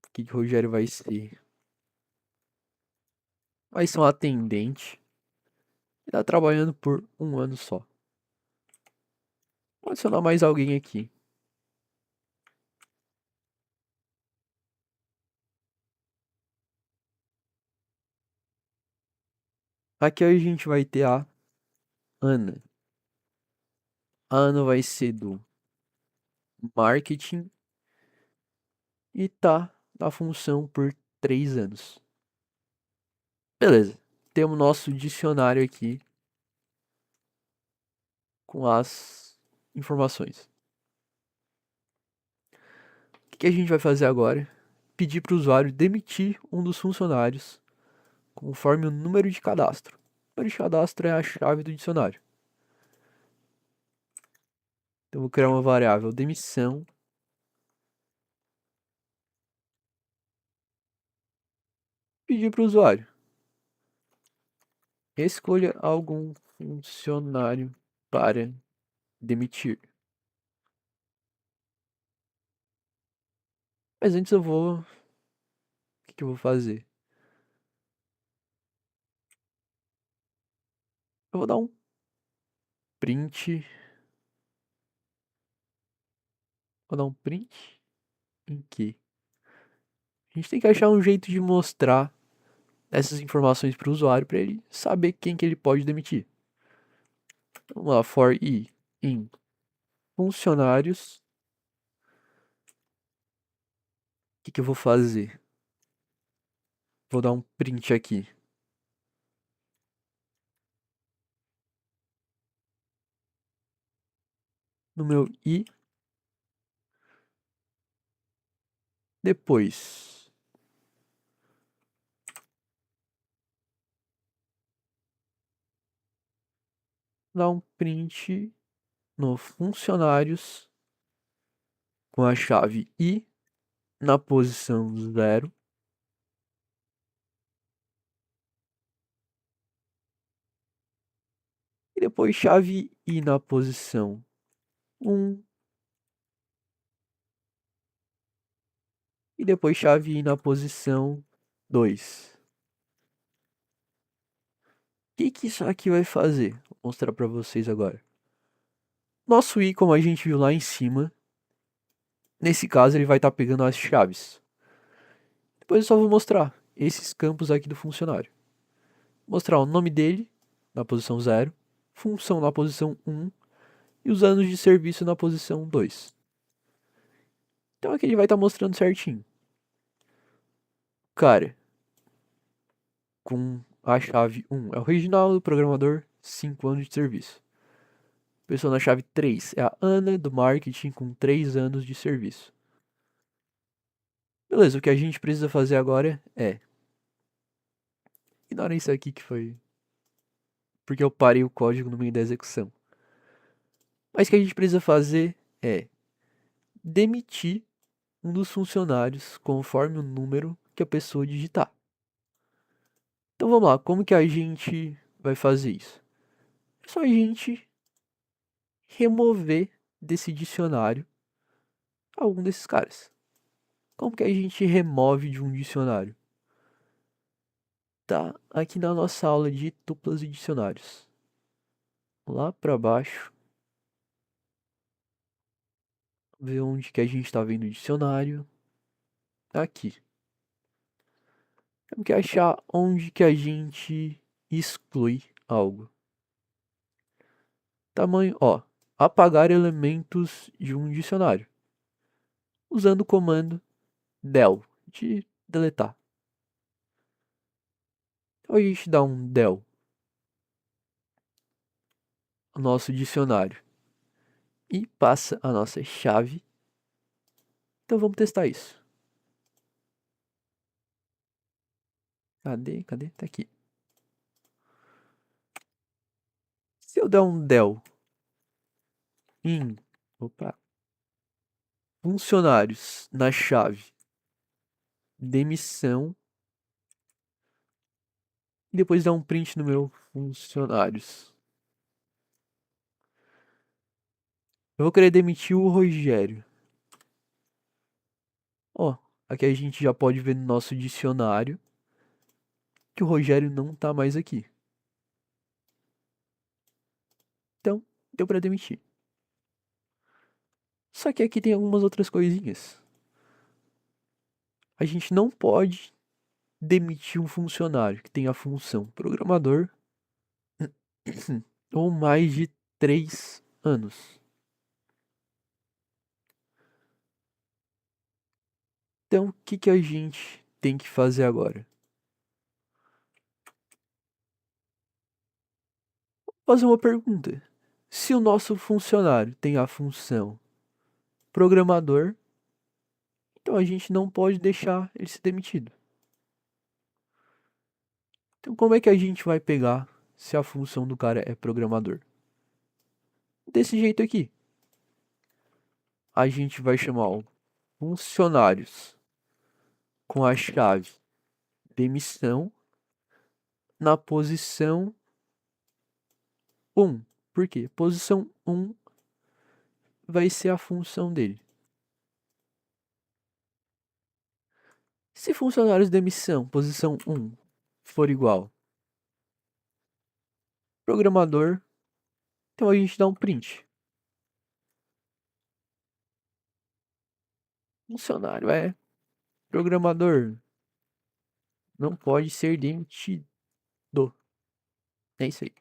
O que o Rogério vai ser? Vai ser um atendente. Ele tá trabalhando por 1 ano só. Vou adicionar mais alguém aqui. Aqui a gente vai ter a Ana. A Ana vai ser do marketing e tá na função por 3 anos. Beleza. Temos nosso dicionário aqui com as informações. O que a gente vai fazer agora? Pedir para o usuário demitir um dos funcionários conforme o número de cadastro. O número de cadastro é a chave do dicionário. Então, vou criar uma variável demissão. Pedir para o usuário. Escolha algum funcionário para demitir. Mas antes eu vou. O que eu vou fazer? Eu vou dar um print. Vou dar um print em que? A gente tem que achar um jeito de mostrar essas informações para o usuário para ele saber quem que ele pode demitir. Vamos lá, for i em funcionários. O que eu vou fazer? Vou dar um print aqui. No meu i. Depois. Dar um print no funcionários com a chave i na posição 0. E depois chave i na posição 1. E depois chave i na posição 2. O que isso aqui vai fazer? Vou mostrar para vocês agora. Nosso i, como a gente viu lá em cima, nesse caso ele vai estar pegando as chaves. Depois eu só vou mostrar esses campos aqui do funcionário. Mostrar o nome dele na posição 0, função na posição 1 e os anos de serviço na posição 2. Então aqui ele vai estar mostrando certinho. Cara, com a chave 1 é o Reginaldo, programador, 5 anos de serviço. Pessoa na chave 3 é a Ana, do marketing, com 3 anos de serviço. Beleza, o que a gente precisa fazer agora é... Ignora isso aqui que foi... porque eu parei o código no meio da execução. Mas o que a gente precisa fazer é demitir um dos funcionários conforme o número que a pessoa digitar. Então vamos lá, como que a gente vai fazer isso? É só a gente remover desse dicionário algum desses caras. Como que a gente remove de um dicionário? Tá aqui na nossa aula de tuplas e dicionários. Lá para baixo, ver onde que a gente está vendo o dicionário. Aqui. Temos que achar onde que a gente exclui algo. Tamanho, ó, apagar elementos de um dicionário. Usando o comando del, de deletar. Então a gente dá um del no nosso dicionário e passa a nossa chave. Então vamos testar isso. Cadê? Cadê? Tá aqui. Se eu der um del em, opa, funcionários na chave demissão e depois dar um print no meu funcionários. Eu vou querer demitir o Rogério. Ó, aqui a gente já pode ver no nosso dicionário que o Rogério não tá mais aqui. Então, deu para demitir. Só que aqui tem algumas outras coisinhas. A gente não pode demitir um funcionário que tem a função programador ou mais de 3 anos. Então, o que que a gente tem que fazer agora? Fazer uma pergunta. Se o nosso funcionário tem a função programador, então a gente não pode deixar ele ser demitido. Então, como é que a gente vai pegar se a função do cara é programador? Desse jeito aqui. A gente vai chamar o funcionários com a chave demissão na posição 1. Por quê? Posição 1 vai ser a função dele. Se funcionários demissão, posição 1, for igual programador, então a gente dá um print. Funcionário é programador. Não pode ser demitido. É isso aí.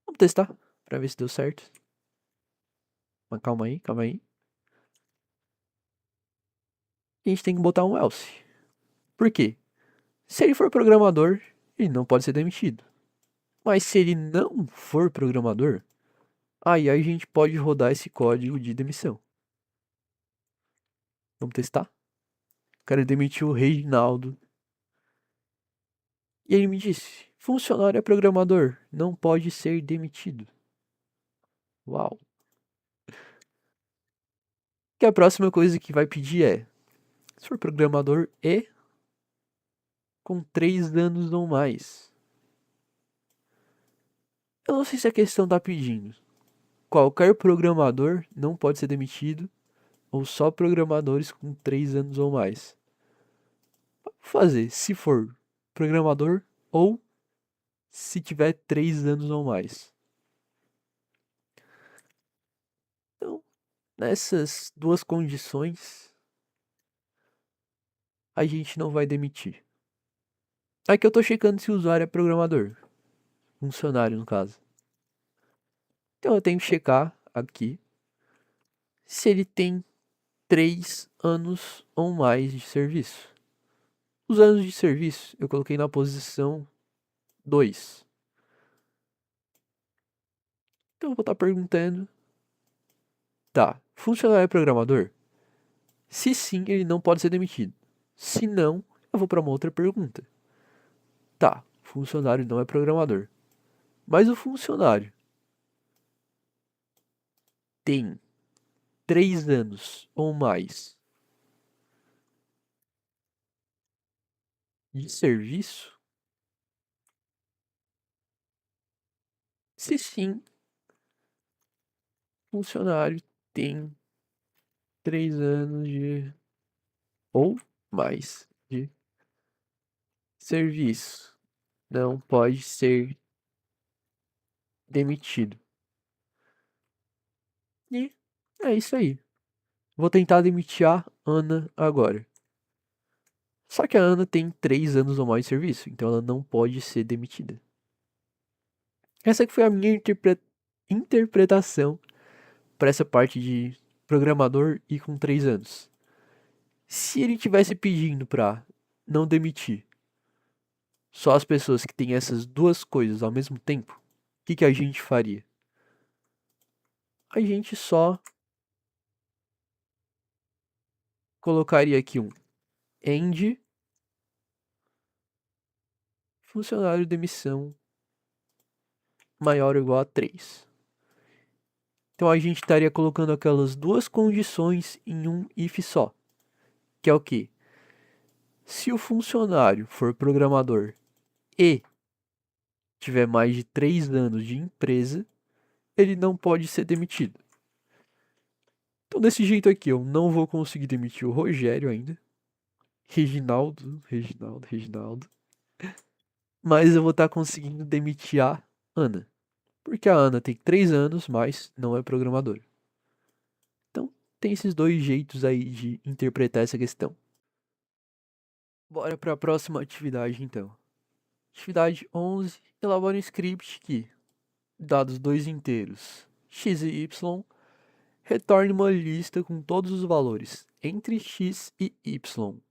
Vamos testar pra ver se deu certo. Mas calma aí, calma aí. A gente tem que botar um else. Por quê? Se ele for programador, ele não pode ser demitido. Mas se ele não for programador, aí a gente pode rodar esse código de demissão. Vamos testar? O cara demitiu o Reginaldo. E ele me disse: funcionário é programador, não pode ser demitido. Uau. Que a próxima coisa que vai pedir é: se for programador e com 3 anos ou mais. Eu não sei se a questão tá pedindo. Qualquer programador não pode ser demitido ou só programadores com 3 anos ou mais. Vou fazer se for programador ou se tiver 3 anos ou mais. Então, nessas duas condições, a gente não vai demitir. Aqui eu tô checando se o usuário é programador. Funcionário, no caso. Então eu tenho que checar aqui se ele tem 3 anos ou mais de serviço. Os anos de serviço eu coloquei na posição 2. Então eu vou estar perguntando. Tá, funcionário é programador? Se sim, ele não pode ser demitido. Se não, eu vou para uma outra pergunta. Tá, funcionário não é programador. Mas o funcionário tem 3 anos ou mais de serviço? Se sim, funcionário tem 3 anos de ou mais de serviço. Não pode ser demitido. E é isso aí. Vou tentar demitir a Ana agora. Só que a Ana tem 3 anos ou mais de serviço, então ela não pode ser demitida. Essa que foi a minha interpretação para essa parte de programador e com 3 anos. Se ele tivesse pedindo para não demitir só as pessoas que têm essas duas coisas ao mesmo tempo, o que a gente faria? A gente só colocaria aqui um end funcionário demissão maior ou igual a 3. Então a gente estaria colocando aquelas duas condições em um if só, que é o quê? Se o funcionário for programador e tiver mais de 3 anos de empresa, ele não pode ser demitido. Então desse jeito aqui eu não vou conseguir demitir o Rogério ainda. Reginaldo. Mas eu vou estar conseguindo demitir a Ana. Porque a Ana tem 3 anos, mas não é programadora. Então tem esses dois jeitos aí de interpretar essa questão. Bora para a próxima atividade então. Atividade 11. Elabore um script que, dados dois inteiros, x e y, retorne uma lista com todos os valores entre x e y.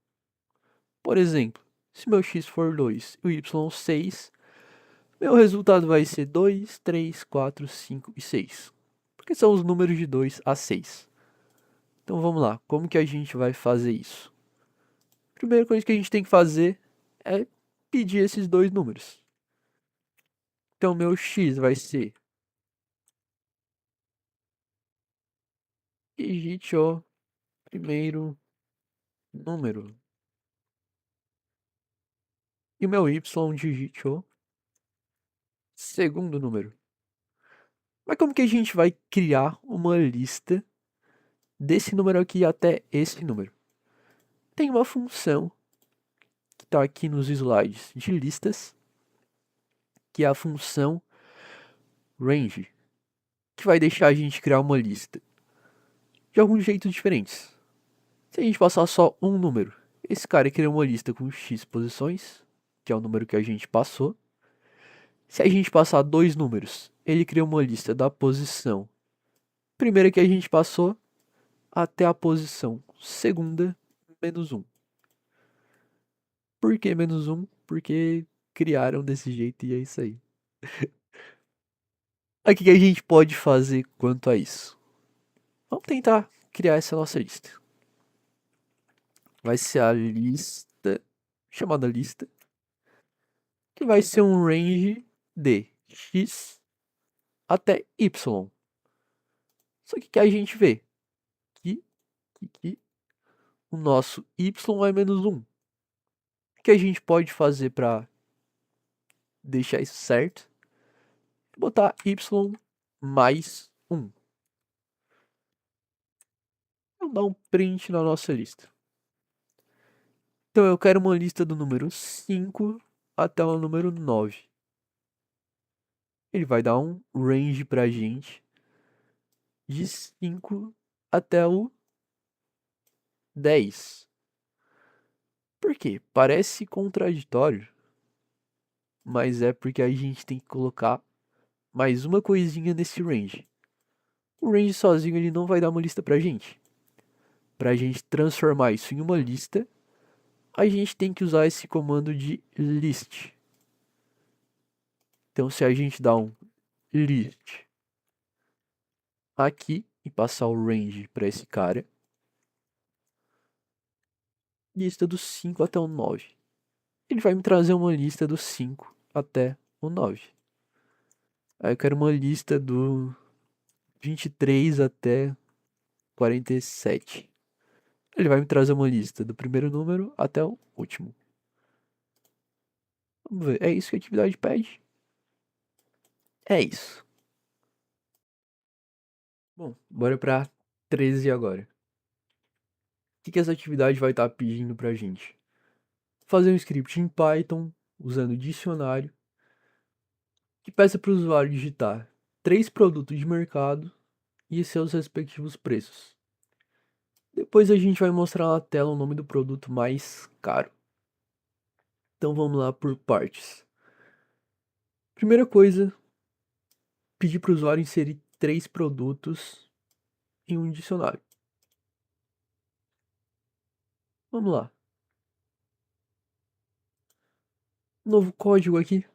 Por exemplo, se meu x for 2 e o y 6, meu resultado vai ser 2, 3, 4, 5 e 6. Porque são os números de 2 a 6. Então vamos lá, como que a gente vai fazer isso? Primeira coisa que a gente tem que fazer é pedir esses dois números. Então meu x vai ser, digite o primeiro número. E o meu y digite o segundo número. Mas como que a gente vai criar uma lista desse número aqui até esse número? Tem uma função que está aqui nos slides de listas, que é a função range, que vai deixar a gente criar uma lista de alguns jeitos diferentes. Se a gente passar só um número, esse cara cria uma lista com x posições, que é o número que a gente passou. Se a gente passar dois números, ele cria uma lista da posição primeira que a gente passou até a posição segunda menos um. Por que menos um? Porque criaram desse jeito e é isso aí. O que a gente pode fazer quanto a isso? Vamos tentar criar essa nossa lista. Vai ser a lista, chamada lista, que vai ser um range de x até y. Só que a gente vê que o nosso y é menos 1. O que a gente pode fazer para deixar isso certo? Botar y mais 1. Vamos dar um print na nossa lista. Então eu quero uma lista do número 5 até o número 9. Ele vai dar um range pra gente de 5 até o 10. Por quê? Parece contraditório, mas é porque a gente tem que colocar mais uma coisinha nesse range. O range sozinho ele não vai dar uma lista pra gente. Pra gente transformar isso em uma lista, a gente tem que usar esse comando de list. Então se a gente dá um list aqui e passar o range para esse cara, lista do 5 até o 9. Ele vai me trazer uma lista do 5 até o 9. Aí eu quero uma lista do 23 até 47. Ele vai me trazer uma lista do primeiro número até o último. Vamos ver, é isso que a atividade pede? É isso. Bom, bora pra 13 agora. O que essa atividade vai estar pedindo pra gente? Fazer um script em Python, usando dicionário, que peça para o usuário digitar 3 produtos de mercado e seus respectivos preços. Depois a gente vai mostrar na tela o nome do produto mais caro. Então vamos lá por partes. Primeira coisa, pedir para o usuário inserir 3 produtos em um dicionário. Vamos lá. Novo código aqui.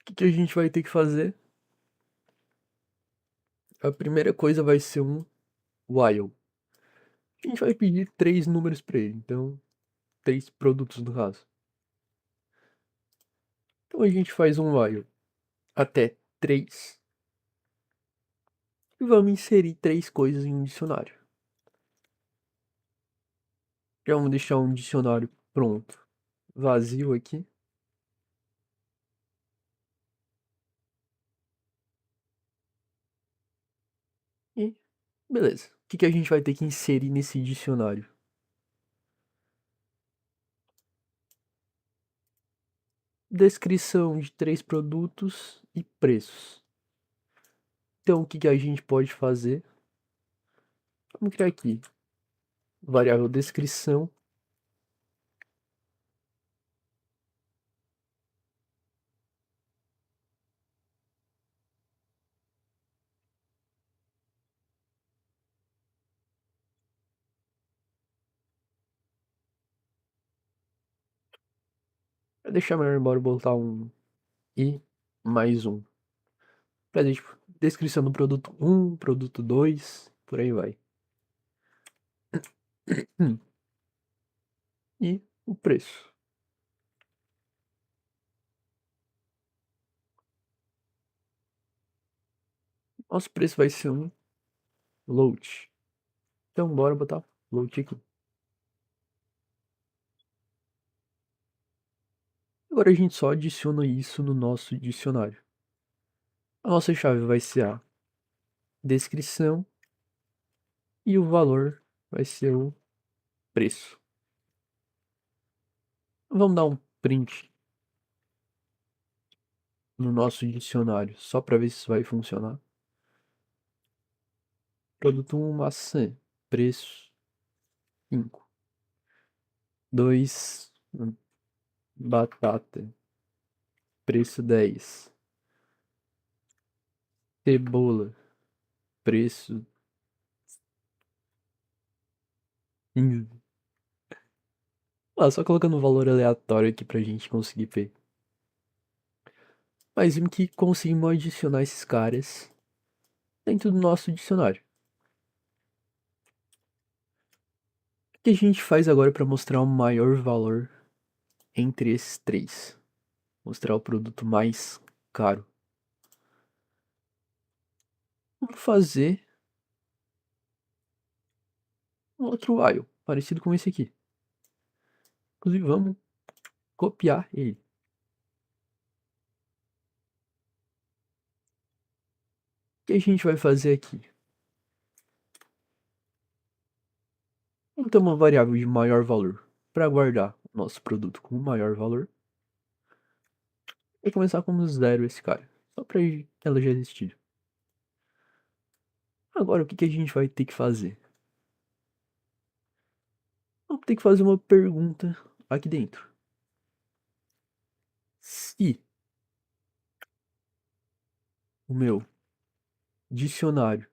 O que a gente vai ter que fazer? A primeira coisa vai ser um while. A gente vai pedir 3 números para ele, então 3 produtos no caso. Então a gente faz um while até 3 e vamos inserir 3 coisas em um dicionário. Já vamos deixar um dicionário pronto, vazio aqui. E beleza. O que a gente vai ter que inserir nesse dicionário? Descrição de 3 produtos e preços. Então, o que a gente pode fazer? Vamos criar aqui variável descrição. Para deixar melhor, bora botar um e mais um. Pra gente, tipo, descrição do produto 1, produto 2, por aí vai. E o preço. Nosso preço vai ser um load. Então, bora botar load aqui. Agora a gente só adiciona isso no nosso dicionário. A nossa chave vai ser a descrição e o valor vai ser o preço. Vamos dar um print no nosso dicionário só para ver se isso vai funcionar. Produto 1, maçã, preço 5. 2, batata, preço 10. Cebola, preço 15. Só colocando um valor aleatório aqui pra gente conseguir ver. Mas vimos que conseguimos adicionar esses caras dentro do nosso dicionário. O que a gente faz agora para mostrar o maior valor entre esses 3? Mostrar o produto mais caro. Vamos fazer um outro while, parecido com esse aqui. Inclusive, vamos copiar ele. O que a gente vai fazer aqui? Vamos ter uma variável de maior valor para guardar o nosso produto com maior valor. E começar como 0 esse cara, só para ela já existir. Agora, o que a gente vai ter que fazer? Vamos ter que fazer uma pergunta aqui dentro. Se o meu dicionário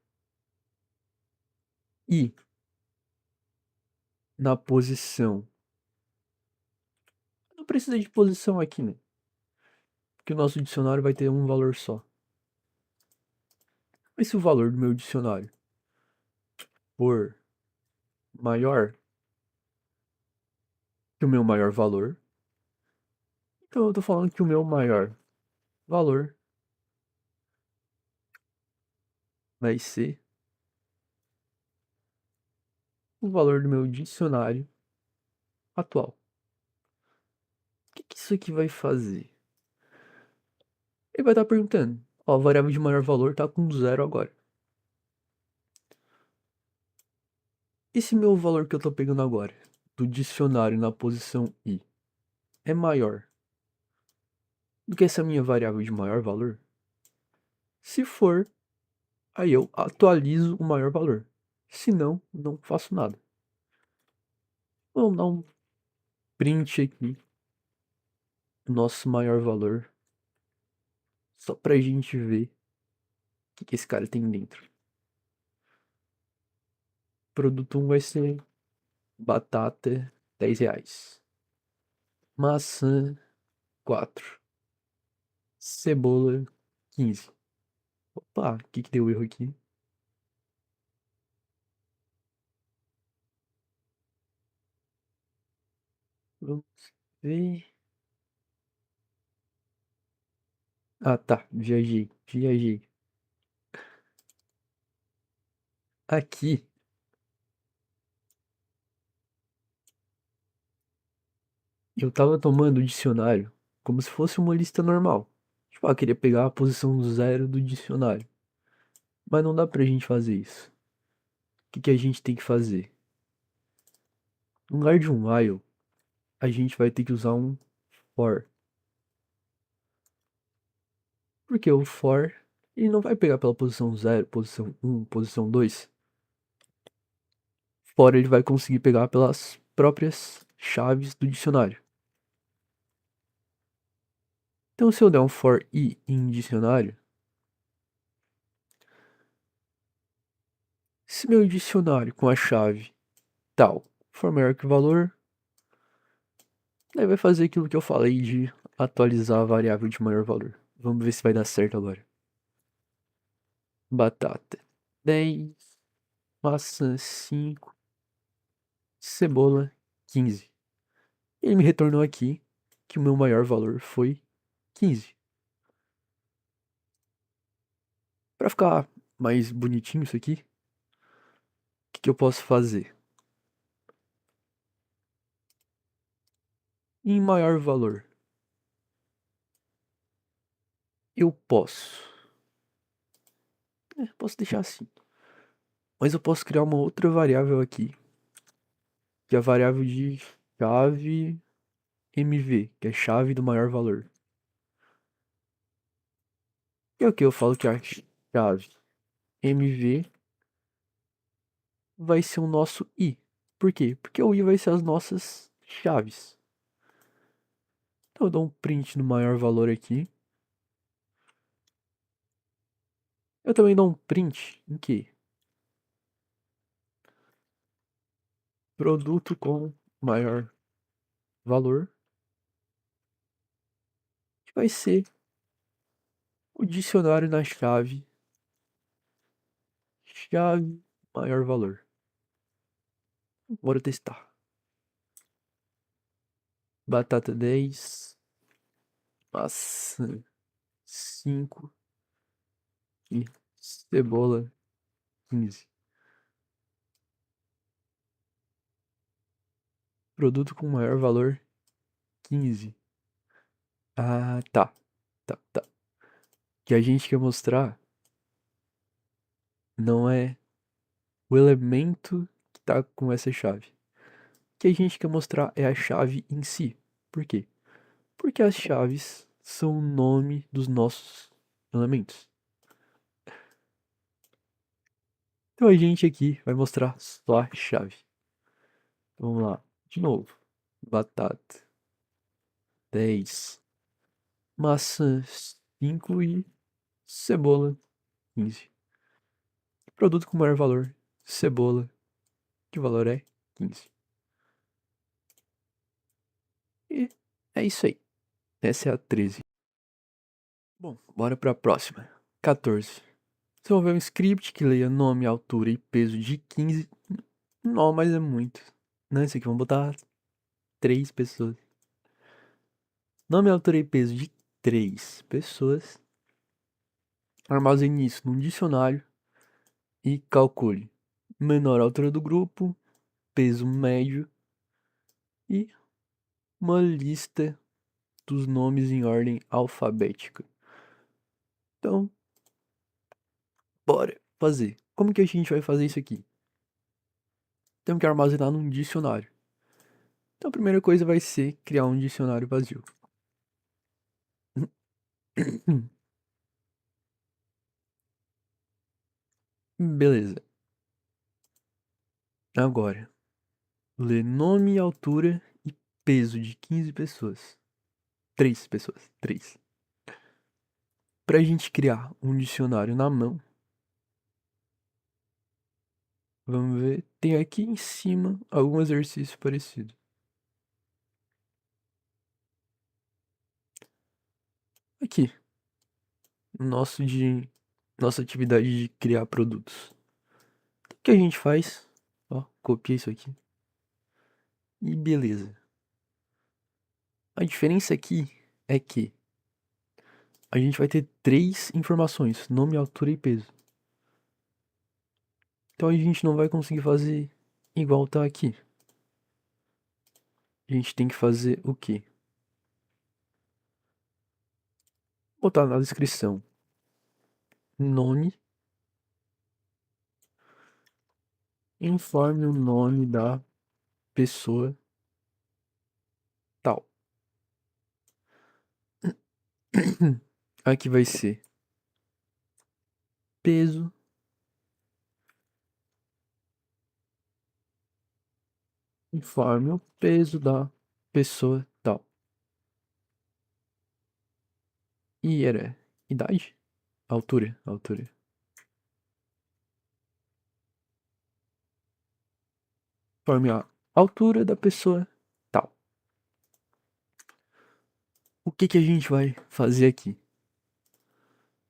e na posição. Não precisa de posição aqui, né? Porque o nosso dicionário vai ter um valor só. Mas se o valor do meu dicionário for maior que o meu maior valor, então eu tô falando que o meu maior valor vai ser o valor do meu dicionário atual. O que isso aqui vai fazer? Ele vai estar perguntando Ó, a variável de maior valor tá com 0 agora. Esse meu valor que eu tô pegando agora, do dicionário na posição i, é maior do que essa minha variável de maior valor? Se for, aí eu atualizo o maior valor. Se não, não faço nada. Vamos dar um print aqui do nosso maior valor, só pra gente ver o que esse cara tem dentro. Produto 1 vai ser batata, R$ 10. Maçã, 4. Cebola, 15. Opa, o que deu erro aqui? Vamos ver. Ah, tá. Viajei. Aqui, eu tava tomando o dicionário como se fosse uma lista normal. Tipo, eu queria pegar a posição 0 do dicionário. Mas não dá pra gente fazer isso. O que a gente tem que fazer? No lugar de um while, a gente vai ter que usar um for. Porque o for, ele não vai pegar pela posição 0, posição 1, posição 2. For ele vai conseguir pegar pelas próprias chaves do dicionário. Então, se eu der um for i em dicionário, se meu dicionário com a chave tal for maior que o valor, daí vai fazer aquilo que eu falei de atualizar a variável de maior valor. Vamos ver se vai dar certo agora. Batata 10, maçã 5, cebola 15. Ele me retornou aqui que o meu maior valor foi 15. Para ficar mais bonitinho isso aqui, o que eu posso fazer? Em maior valor, eu posso deixar assim. Mas eu posso criar uma outra variável aqui, que é a variável de chave MV, que é chave do maior valor. E aqui eu falo que a chave MV vai ser o nosso I. Por quê? Porque o I vai ser as nossas chaves. Então eu dou um print no maior valor aqui. Eu também dou um print em que? Produto com maior valor, que vai ser o dicionário na chave maior valor. Bora testar. Batata 10, maçã 5 e cebola 15. Produto com maior valor 15. Ah, tá. O que a gente quer mostrar não é o elemento que tá com essa chave. O que a gente quer mostrar é a chave em si. Por quê? Porque as chaves são o nome dos nossos elementos. Então a gente aqui vai mostrar só a chave. Vamos lá, de novo. Batata 10, maçã 5 e cebola 15. Produto com maior valor, cebola, que o valor é 15. E é isso aí. Essa é a 13. Bom, bora pra próxima. 14. Desenvolver um script que leia nome, altura e peso de 15. Não, mas é muito. Não, esse aqui vamos botar 3 pessoas. Nome, altura e peso de 3 pessoas. Armazene isso num dicionário e calcule menor altura do grupo, peso médio e uma lista dos nomes em ordem alfabética. Então, Bora fazer. Como que a gente vai fazer isso aqui? Temos que armazenar num dicionário. Então a primeira coisa vai ser criar um dicionário vazio. Beleza. Agora, ler nome, altura e peso de 15 pessoas. 3 pessoas. 3. Pra gente criar um dicionário na mão, vamos ver. Tem aqui em cima algum exercício parecido. Aqui, nosso de nossa atividade de criar produtos. O que a gente faz? Ó, copiei isso aqui. E beleza. A diferença aqui é que a gente vai ter 3 informações: nome, altura e peso. Então a gente não vai conseguir fazer igual tá aqui. A gente tem que fazer o quê? Botar na descrição nome, informe o nome da pessoa tal. Aqui vai ser peso, informe o peso da pessoa tal. E era idade? Altura, altura. Informe a altura da pessoa tal. O que que a gente vai fazer aqui?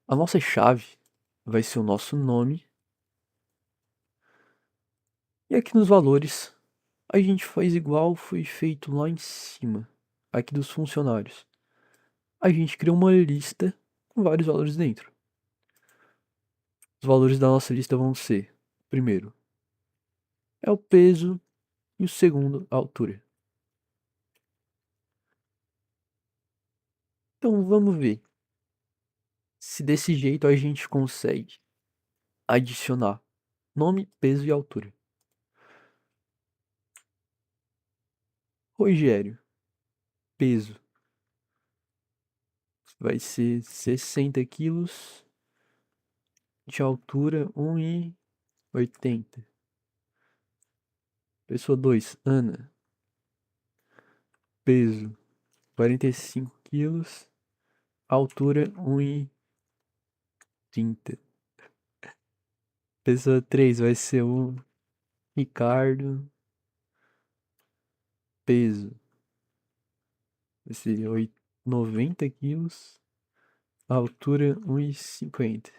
A nossa chave vai ser o nosso nome. E aqui nos valores, a gente faz igual foi feito lá em cima, aqui dos funcionários. A gente cria uma lista com vários valores dentro. Os valores da nossa lista vão ser: primeiro é o peso e o segundo a altura. Então vamos ver se desse jeito a gente consegue adicionar nome, peso e altura. Rogério, peso vai ser 60 quilos, de altura 1,80. Pessoa 2, Ana, peso 45 quilos, altura 1,30. Pessoa 3 vai ser o Ricardo, peso vai ser 90 quilos, altura 1,50.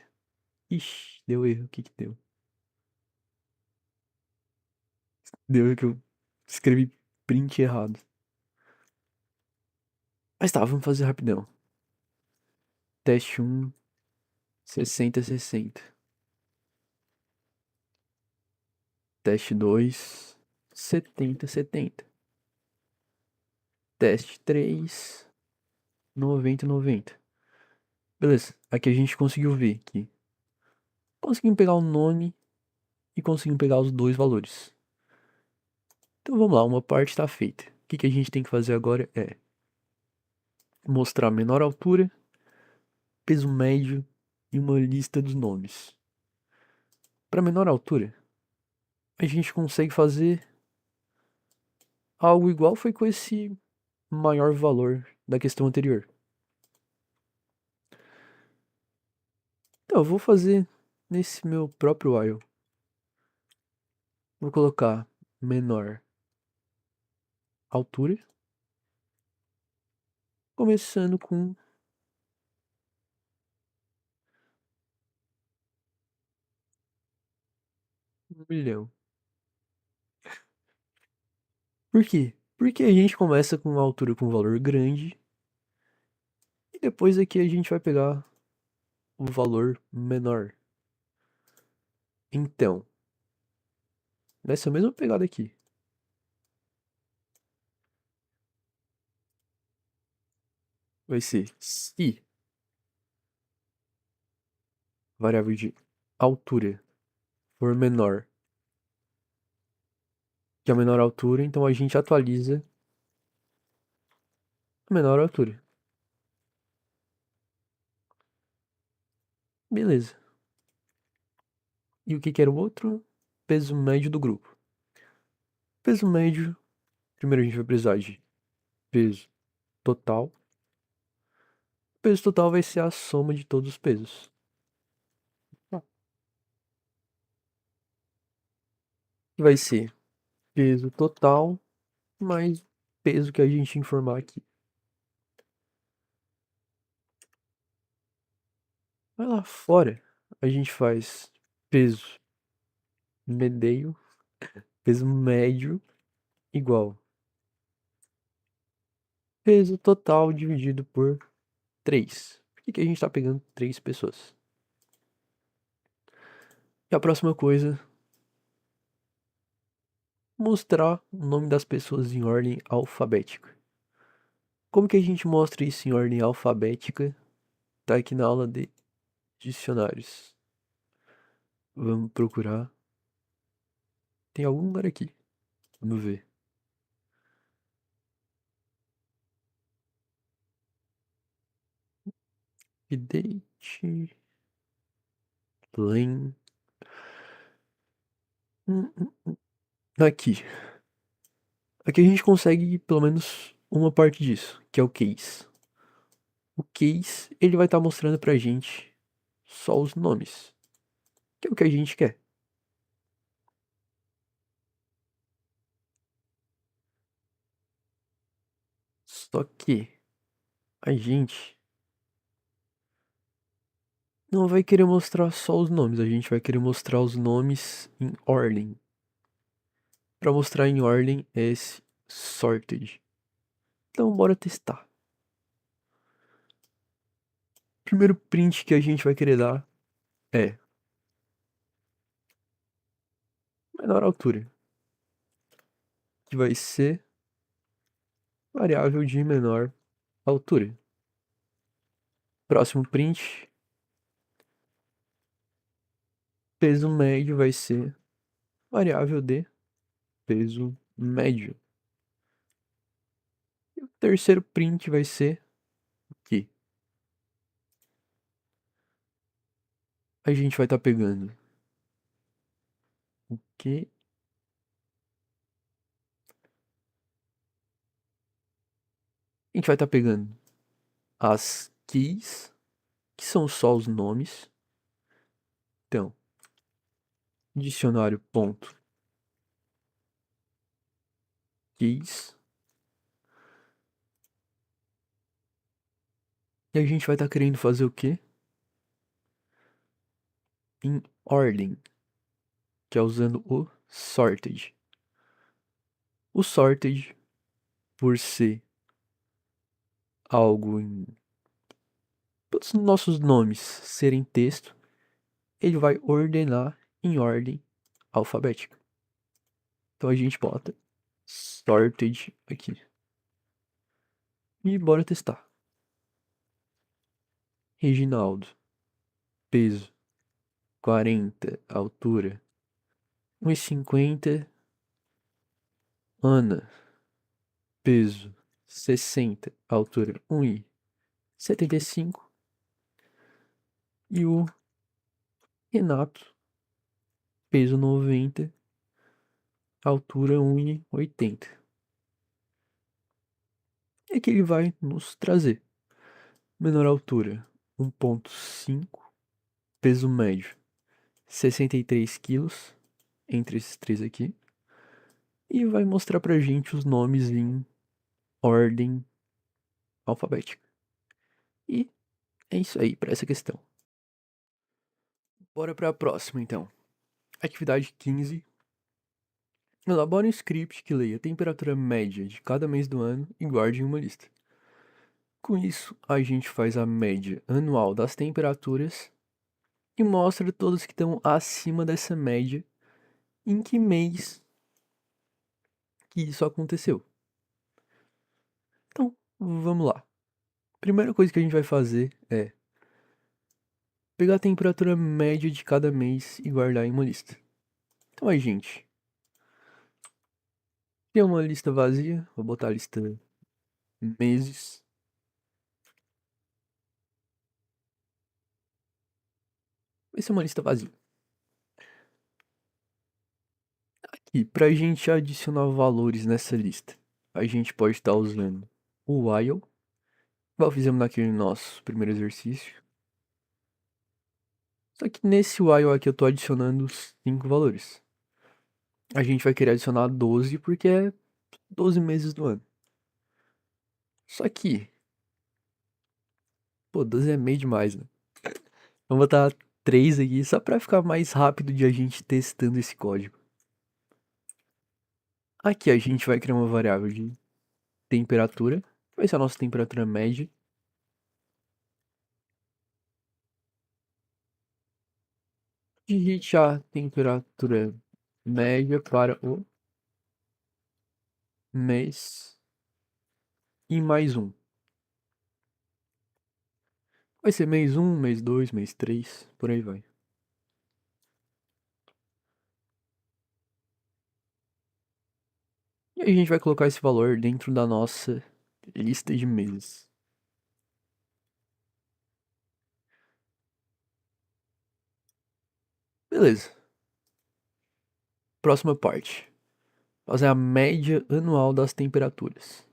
Ixi, deu erro, o que que deu? Deu erro que eu escrevi print errado. Mas tá, vamos fazer rapidão. Teste 1, 60, 60. Teste 2, 70, 70. Teste 3, 90, 90. Beleza, aqui a gente conseguiu ver que conseguimos pegar o nome e conseguimos pegar os dois valores. Então vamos lá, uma parte está feita. O que que a gente tem que fazer agora é mostrar a menor altura, peso médio e uma lista dos nomes. Para menor altura, a gente consegue fazer algo igual foi com esse maior valor da questão anterior. Então eu vou fazer nesse meu próprio while. Vou colocar menor altura, começando com 1 milhão. Por quê? Porque a gente começa com uma altura com um valor grande e depois aqui a gente vai pegar o valor menor. Então, nessa mesma pegada aqui, vai ser se variável de altura for menor que a menor altura, então a gente atualiza a menor altura. Beleza. E o que que era o outro? Peso médio do grupo. Peso médio, primeiro a gente vai precisar de peso total. O peso total vai ser a soma de todos os pesos. Vai ser peso total mais peso que a gente informar aqui. Vai lá fora, a gente faz peso meio, peso médio igual peso total dividido por 3. Por que que a gente tá pegando 3 pessoas? E a próxima coisa, mostrar o nome das pessoas em ordem alfabética. Como que a gente mostra isso em ordem alfabética? Tá aqui na aula de dicionários. Vamos procurar. Tem algum lugar aqui. Vamos ver. Update. Len. Aqui. Aqui a gente consegue pelo menos uma parte disso, que é o case. O case, ele vai estar mostrando pra gente só os nomes, que é o que a gente quer. Só que a gente não vai querer mostrar só os nomes, a gente vai querer mostrar os nomes em ordem. Para mostrar em ordem é esse sorted. Então bora testar. Primeiro print que a gente vai querer dar é menor altura, que vai ser variável de menor altura. Próximo print, peso médio vai ser variável de peso médio. E o terceiro print vai ser que a gente vai estar pegando o que a gente vai estar pegando as keys, que são só os nomes. Então, dicionário ponto keys. E a gente vai estar querendo fazer o quê? Em ordem, que é usando o sorted. O sorted, por ser algo em todos os nossos nomes serem texto, ele vai ordenar em ordem alfabética. Então a gente bota sorted aqui. E bora testar. Reginaldo, peso 40, altura 1,50. Ana, peso 60, altura 1,75. E o Renato, peso 90, altura 1,80. E aqui ele vai nos trazer menor altura 1,5, peso médio 63 quilos, entre esses três aqui. E vai mostrar pra gente os nomes em ordem alfabética. E é isso aí para essa questão. Bora para a próxima então. Atividade 15. Elabore um script que leia a temperatura média de cada mês do ano e guarde em uma lista. Com isso, a gente faz a média anual das temperaturas e mostra todas que estão acima dessa média em que mês que isso aconteceu. Então, vamos lá. Primeira coisa que a gente vai fazer é pegar a temperatura média de cada mês e guardar em uma lista. Então a gente tem uma lista vazia, vou botar a lista meses. Vai ser uma lista vazia. E pra gente adicionar valores nessa lista, a gente pode estar usando o while, igual fizemos naquele nosso primeiro exercício. Só que nesse while aqui eu tô adicionando 5 valores. A gente vai querer adicionar 12 porque é 12 meses do ano. Só que, pô, 12 é meio demais, né? Vamos botar 3 aqui só pra ficar mais rápido de a gente testando esse código. Aqui a gente vai criar uma variável de temperatura, que vai ser a nossa temperatura média. Digite a temperatura média para o mês e mais um. Vai ser mês um, mês 2, mês 3, por aí vai. E a gente vai colocar esse valor dentro da nossa lista de meses. Beleza. Próxima parte. Fazer a média anual das temperaturas.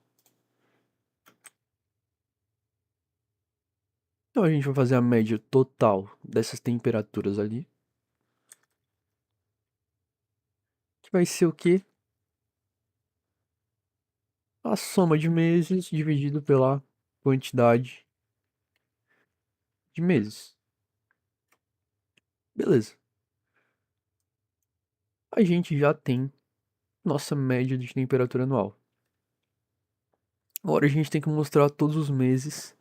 Então a gente vai fazer a média total dessas temperaturas ali. Que vai ser o quê? A soma de meses dividido pela quantidade de meses. Beleza. A gente já tem nossa média de temperatura anual. Agora a gente tem que mostrar todos os meses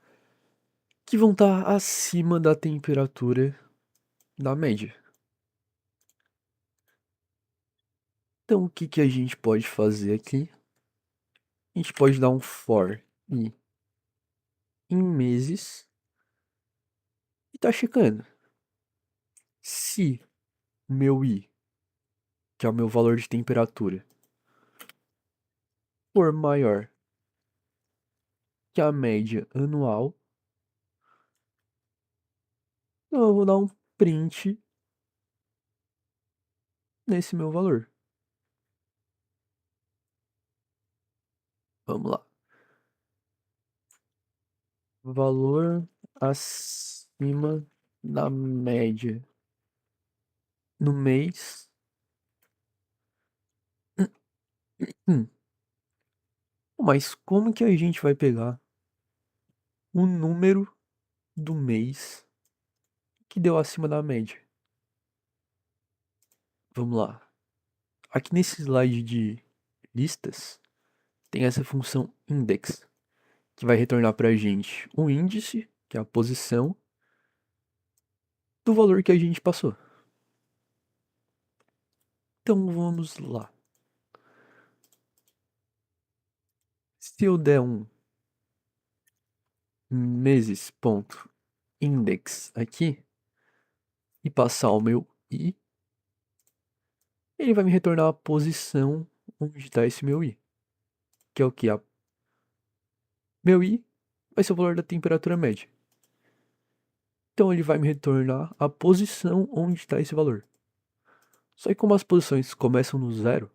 que vão estar acima da temperatura da média. Então o que que a gente pode fazer aqui? A gente pode dar um for i em meses e tá checando. Se o meu i, que é o meu valor de temperatura, for maior que a média anual, então eu vou dar um print nesse meu valor. Vamos lá. Valor acima da média no mês. Hum. Mas como que a gente vai pegar o número do mês que deu acima da média? Vamos lá. Aqui nesse slide de listas, tem essa função index, que vai retornar para a gente o índice, que é a posição, do valor que a gente passou. Então vamos lá. Se eu der um meses.index aqui e passar o meu i, ele vai me retornar a posição onde está esse meu i, que é o que? Meu i vai ser o valor da temperatura média. Então ele vai me retornar a posição onde está esse valor. Só que como as posições começam no zero,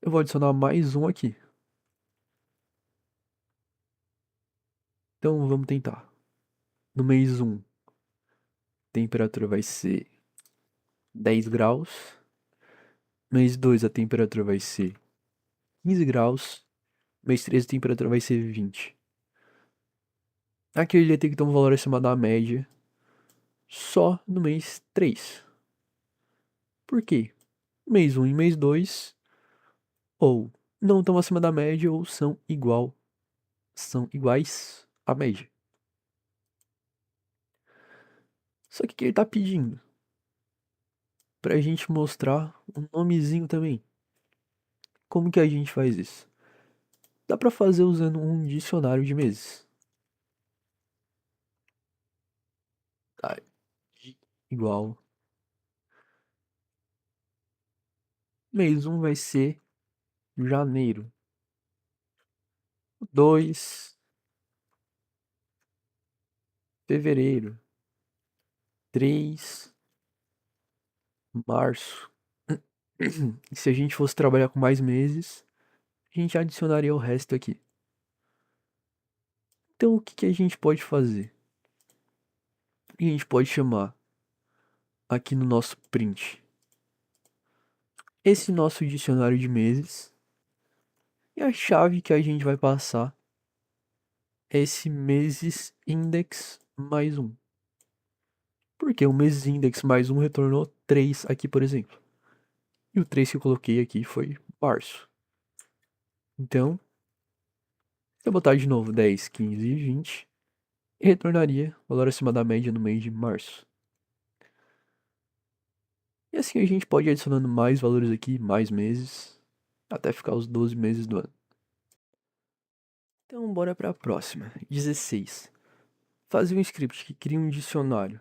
eu vou adicionar mais um aqui. Então vamos tentar. No mês um, a temperatura vai ser 10 graus. Mês 2, a temperatura vai ser 15 graus. Mês 3, a temperatura vai ser 20. Aqui ele tem que ter um valor acima da média só no mês 3. Por quê? Mês um e mês 2 ou não estão acima da média ou são iguais à média. Só que o que ele tá pedindo? Pra gente mostrar um nomezinho também. Como que a gente faz isso? Dá pra fazer usando um dicionário de meses. Tá, igual. Mês um vai ser janeiro. 2, fevereiro. 3, março. E se a gente fosse trabalhar com mais meses, a gente adicionaria o resto aqui. Então, o que que a gente pode fazer? A gente pode chamar aqui no nosso print esse nosso dicionário de meses e a chave que a gente vai passar é esse meses index mais um. Porque o meses index mais um retornou 3 aqui, por exemplo. E o 3 que eu coloquei aqui foi março. Então, se eu botar de novo 10, 15 e 20, retornaria valor acima da média no mês de março. E assim a gente pode ir adicionando mais valores aqui, mais meses, até ficar os 12 meses do ano. Então, bora para a próxima. 16. Fazer um script que cria um dicionário,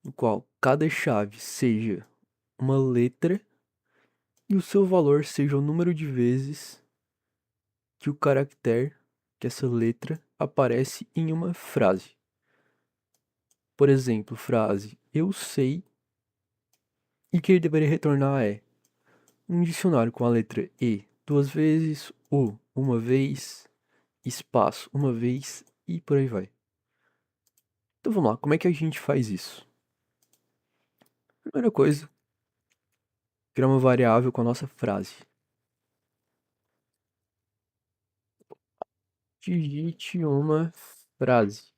no qual cada chave seja uma letra e o seu valor seja o número de vezes que o caractere, que essa letra, aparece em uma frase. Por exemplo, frase eu sei, e o que ele deveria retornar é um dicionário com a letra E duas vezes, O uma vez, espaço uma vez e por aí vai. Então vamos lá, como é que a gente faz isso? Primeira coisa, criar uma variável com a nossa frase. Digite uma frase.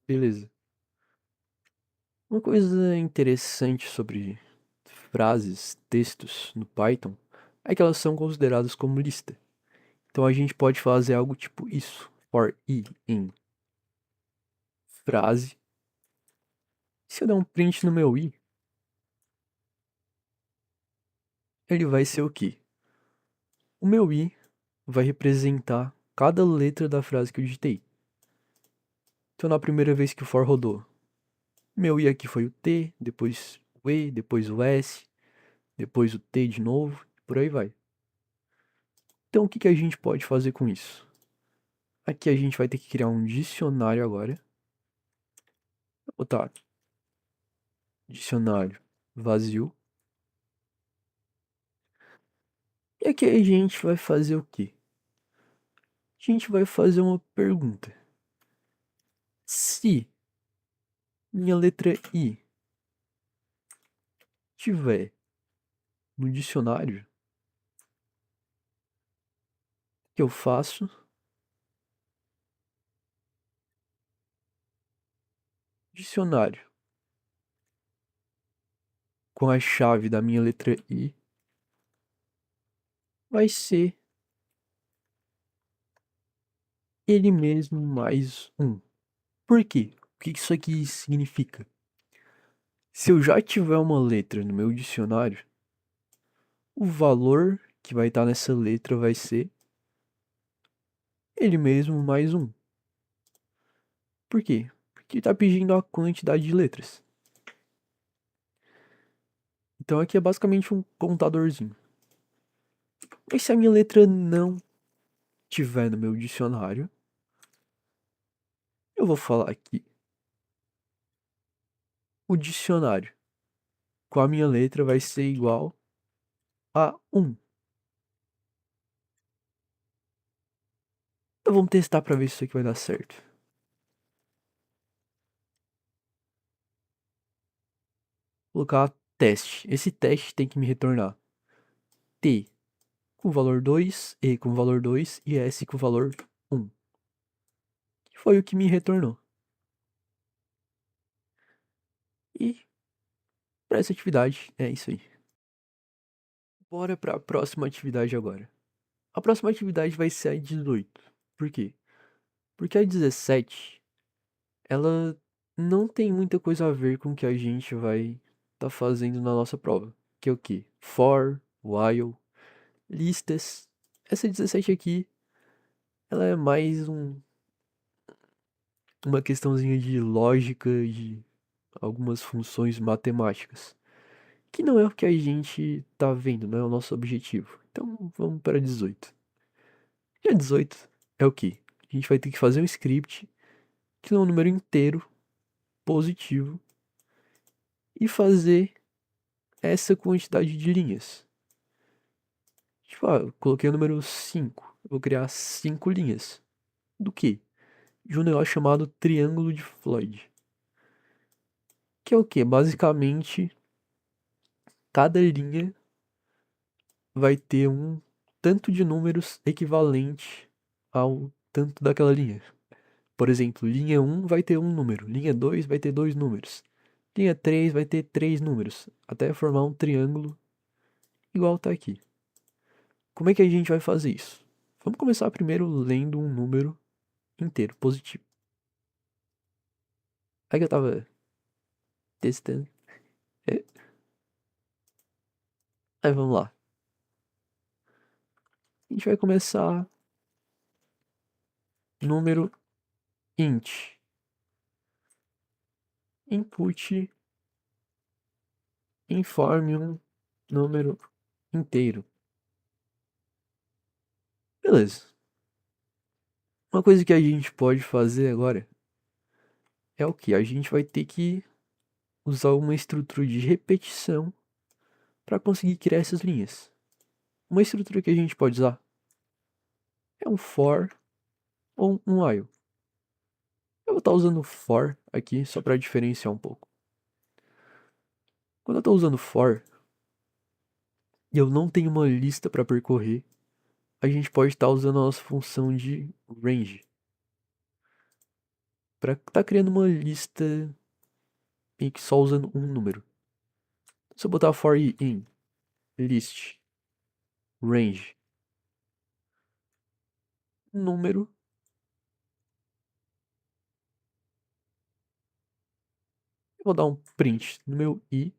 Beleza. Uma coisa interessante sobre frases, textos no Python é que elas são consideradas como lista. Então a gente pode fazer algo tipo isso. For i em frase. Se eu der um print no meu i, ele vai ser o quê? O meu i vai representar cada letra da frase que eu digitei. Então na primeira vez que o for rodou, meu i aqui foi o T, depois o E, depois o S, depois o T de novo, e por aí vai. Então o que que a gente pode fazer com isso? Aqui a gente vai ter que criar um dicionário agora. Vou botar dicionário vazio. E aqui a gente vai fazer o quê? A gente vai fazer uma pergunta. Se minha letra I tiver no dicionário, o que eu faço? Dicionário com a chave da minha letra I vai ser ele mesmo mais um. Por quê? O que isso aqui significa? Se eu já tiver uma letra no meu dicionário, o valor que vai estar nessa letra vai ser ele mesmo mais um. Por quê? Porque está pedindo a quantidade de letras. Então aqui é basicamente um contadorzinho. Mas se a minha letra não tiver no meu dicionário, eu vou falar aqui o dicionário com a minha letra vai ser igual a 1. Então vamos testar para ver se isso aqui vai dar certo. Vou colocar teste. Esse teste tem que me retornar T com valor 2, E com valor 2 e S com valor 1. Que foi o que me retornou. E para essa atividade é isso aí. Bora para a próxima atividade agora. A próxima atividade vai ser a 18. Por quê? Porque a 17, ela não tem muita coisa a ver com o que a gente vai estar fazendo na nossa prova. Que é o quê? For, while, listas. Essa 17 aqui, ela é mais uma questãozinha de lógica, de algumas funções matemáticas, que não é o que a gente tá vendo, não é o nosso objetivo. Então vamos para 18. E a 18 é o quê? A gente vai ter que fazer um script que é um número inteiro positivo e fazer essa quantidade de linhas. Tipo, eu coloquei o número 5. Eu vou criar 5 linhas. Do quê? De um negócio chamado triângulo de Floyd. Que é o quê? Basicamente, cada linha vai ter um tanto de números equivalente ao tanto daquela linha. Por exemplo, linha um vai ter um número, linha 2 vai ter dois números, linha 3 vai ter três números, até formar um triângulo igual tá aqui. Como é que a gente vai fazer isso? Vamos começar primeiro lendo um número inteiro, positivo. Aí que eu tava testando. É, aí vamos lá. A gente vai começar número int. Input informe um número inteiro. Beleza. Uma coisa que a gente pode fazer agora é o que? A gente vai ter que usar uma estrutura de repetição para conseguir criar essas linhas. Uma estrutura que a gente pode usar é um for ou um while. Eu vou estar usando for aqui só para diferenciar um pouco. Quando eu estou usando for e eu não tenho uma lista para percorrer, a gente pode estar usando a nossa função de range para estar criando uma lista meio que só usando um número. Se eu botar for in list range número, eu vou dar um print no meu i.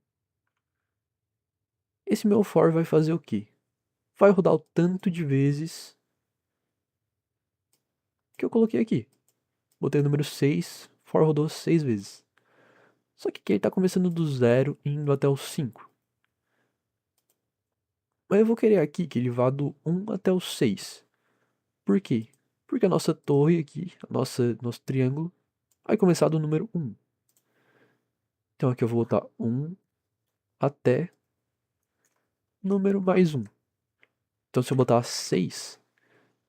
Esse meu for vai fazer o quê? Vai rodar o tanto de vezes que eu coloquei aqui. Botei o número 6, for rodou 6 vezes. Só que aqui ele está começando do 0 e indo até o 5. Mas eu vou querer aqui que ele vá do 1 até o 6. Por quê? Porque a nossa torre aqui, nosso triângulo, vai começar do número 1. Então aqui eu vou botar 1 até número mais 1. Então se eu botar 6,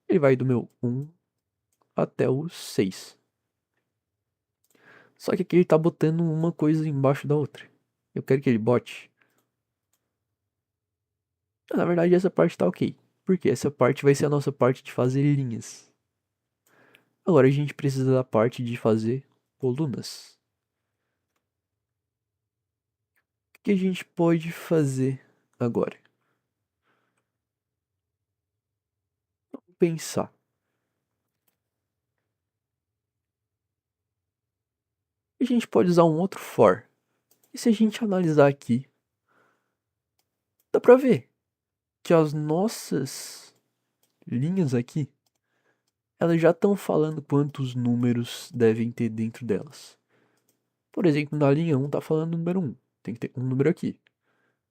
ele vai do meu 1 até o 6. Só que aqui ele tá botando uma coisa embaixo da outra. Eu quero que ele bote. Na verdade, essa parte tá ok. Porque essa parte vai ser a nossa parte de fazer linhas. Agora a gente precisa da parte de fazer colunas. O que a gente pode fazer agora? Vamos pensar. A gente pode usar um outro for. E se a gente analisar aqui, dá pra ver que as nossas linhas aqui, elas já estão falando quantos números devem ter dentro delas. Por exemplo, na linha 1 tá falando o número 1. Tem que ter um número aqui.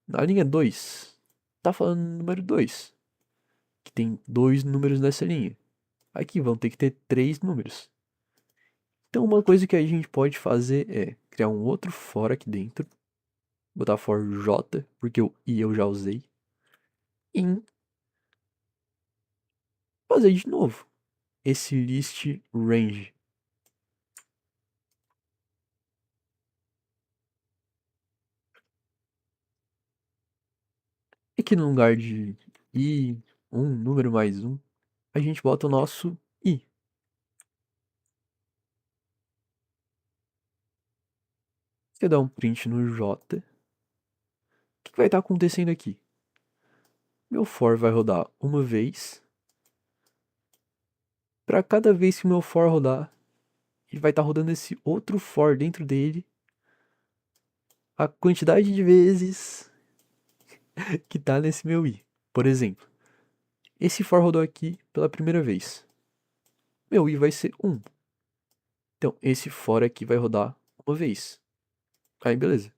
Na linha 2, tá falando o número 2. Que tem dois números nessa linha. Aqui vão ter que ter três números. Então uma coisa que a gente pode fazer é criar um outro for aqui dentro. Botar for j, porque o i eu já usei. E fazer de novo esse list range. E aqui no lugar de i, número mais um, a gente bota o nosso i. Se eu dar um print no j, o que vai estar acontecendo aqui? Meu for vai rodar uma vez. Para cada vez que o meu for rodar, ele vai estar rodando esse outro for dentro dele a quantidade de vezes que tá nesse meu i. Por exemplo, esse for rodou aqui pela primeira vez. Meu i vai ser 1. Então, esse for aqui vai rodar uma vez. Aí, beleza.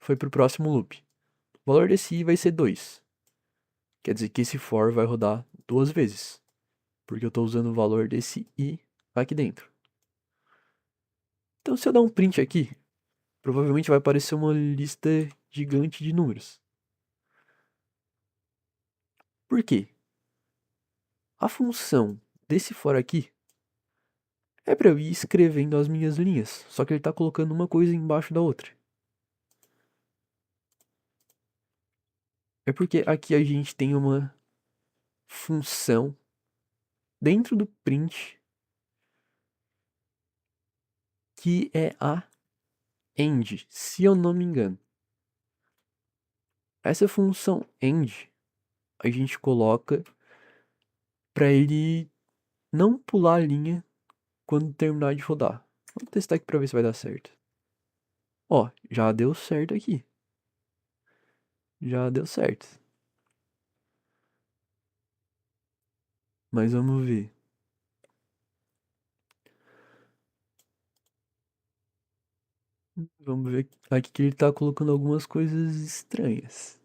Foi pro próximo loop. O valor desse i vai ser 2. Quer dizer que esse for vai rodar duas vezes. Porque eu estou usando o valor desse i aqui dentro. Então, se eu dar um print aqui, provavelmente vai aparecer uma lista gigante de números. Por quê? A função desse for aqui é para eu ir escrevendo as minhas linhas, só que ele está colocando uma coisa embaixo da outra. É porque aqui a gente tem uma função dentro do print que é a end, se eu não me engano. Essa função end a gente coloca para ele não pular a linha quando terminar de rodar. Vamos testar aqui para ver se vai dar certo. Ó, já deu certo aqui. Já deu certo. Mas vamos ver. Vamos ver aqui que ele tá colocando algumas coisas estranhas.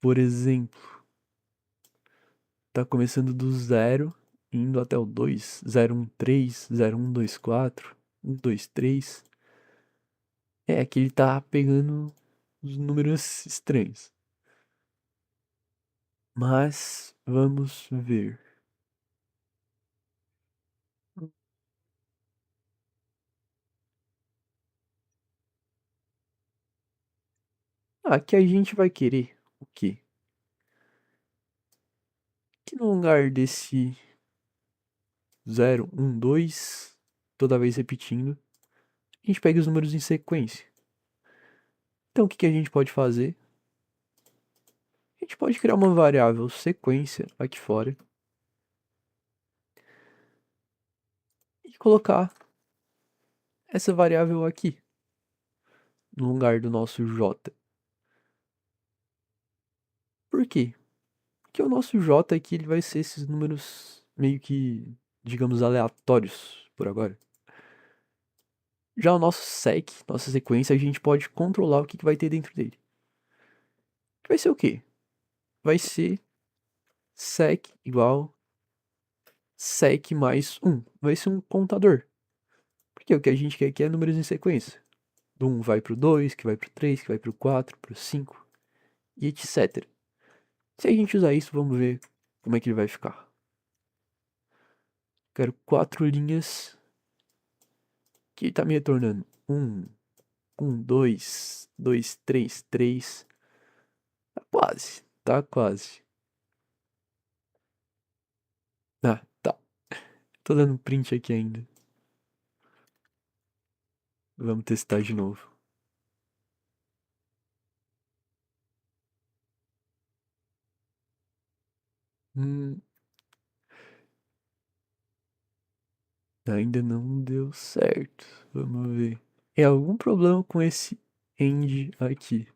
Por exemplo, tá começando do 0, indo até o 2, 0, 1, 3, 0, 1, 2, 4, 1, 2, 3. É, aqui ele tá pegando os números estranhos. Mas vamos ver. Aqui a gente vai querer o quê? Que no lugar desse 0, 1, 2, toda vez repetindo, a gente pega os números em sequência. Então o que a gente pode fazer? A gente pode criar uma variável sequência aqui fora e colocar essa variável aqui no lugar do nosso j. Por quê? Porque o nosso j aqui ele vai ser esses números meio que, digamos, aleatórios por agora. Já o nosso sec, nossa sequência, a gente pode controlar o que vai ter dentro dele. Vai ser o quê? Vai ser sec igual sec mais 1. Vai ser um contador. Porque o que a gente quer aqui é números em sequência. Do 1 vai pro 2, que vai pro 3, que vai pro 4, pro 5 e etc. Se a gente usar isso, vamos ver como é que ele vai ficar. Quero 4 linhas que tá me retornando 1, 1, 2, 2, 3, 3. Tá quase, tá quase. Ah, tá. Tô dando print aqui ainda. Vamos testar de novo. Hum, ainda não deu certo. Vamos ver. É algum problema com esse end aqui?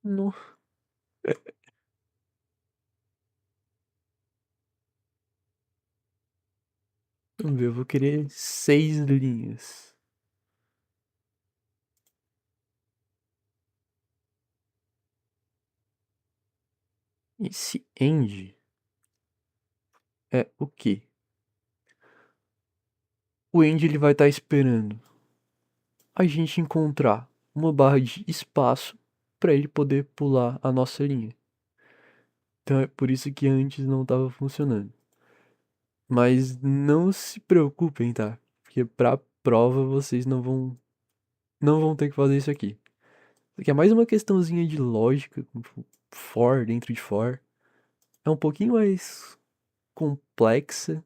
Não. Vamos ver, eu vou querer 6 linhas. Esse end é o quê? O end ele vai estar esperando a gente encontrar uma barra de espaço para ele poder pular a nossa linha. Então é por isso que antes não estava funcionando. Mas não se preocupem, tá? Porque pra prova vocês não vão ter que fazer isso aqui. Isso aqui é mais uma questãozinha de lógica, com for dentro de for. É um pouquinho mais complexa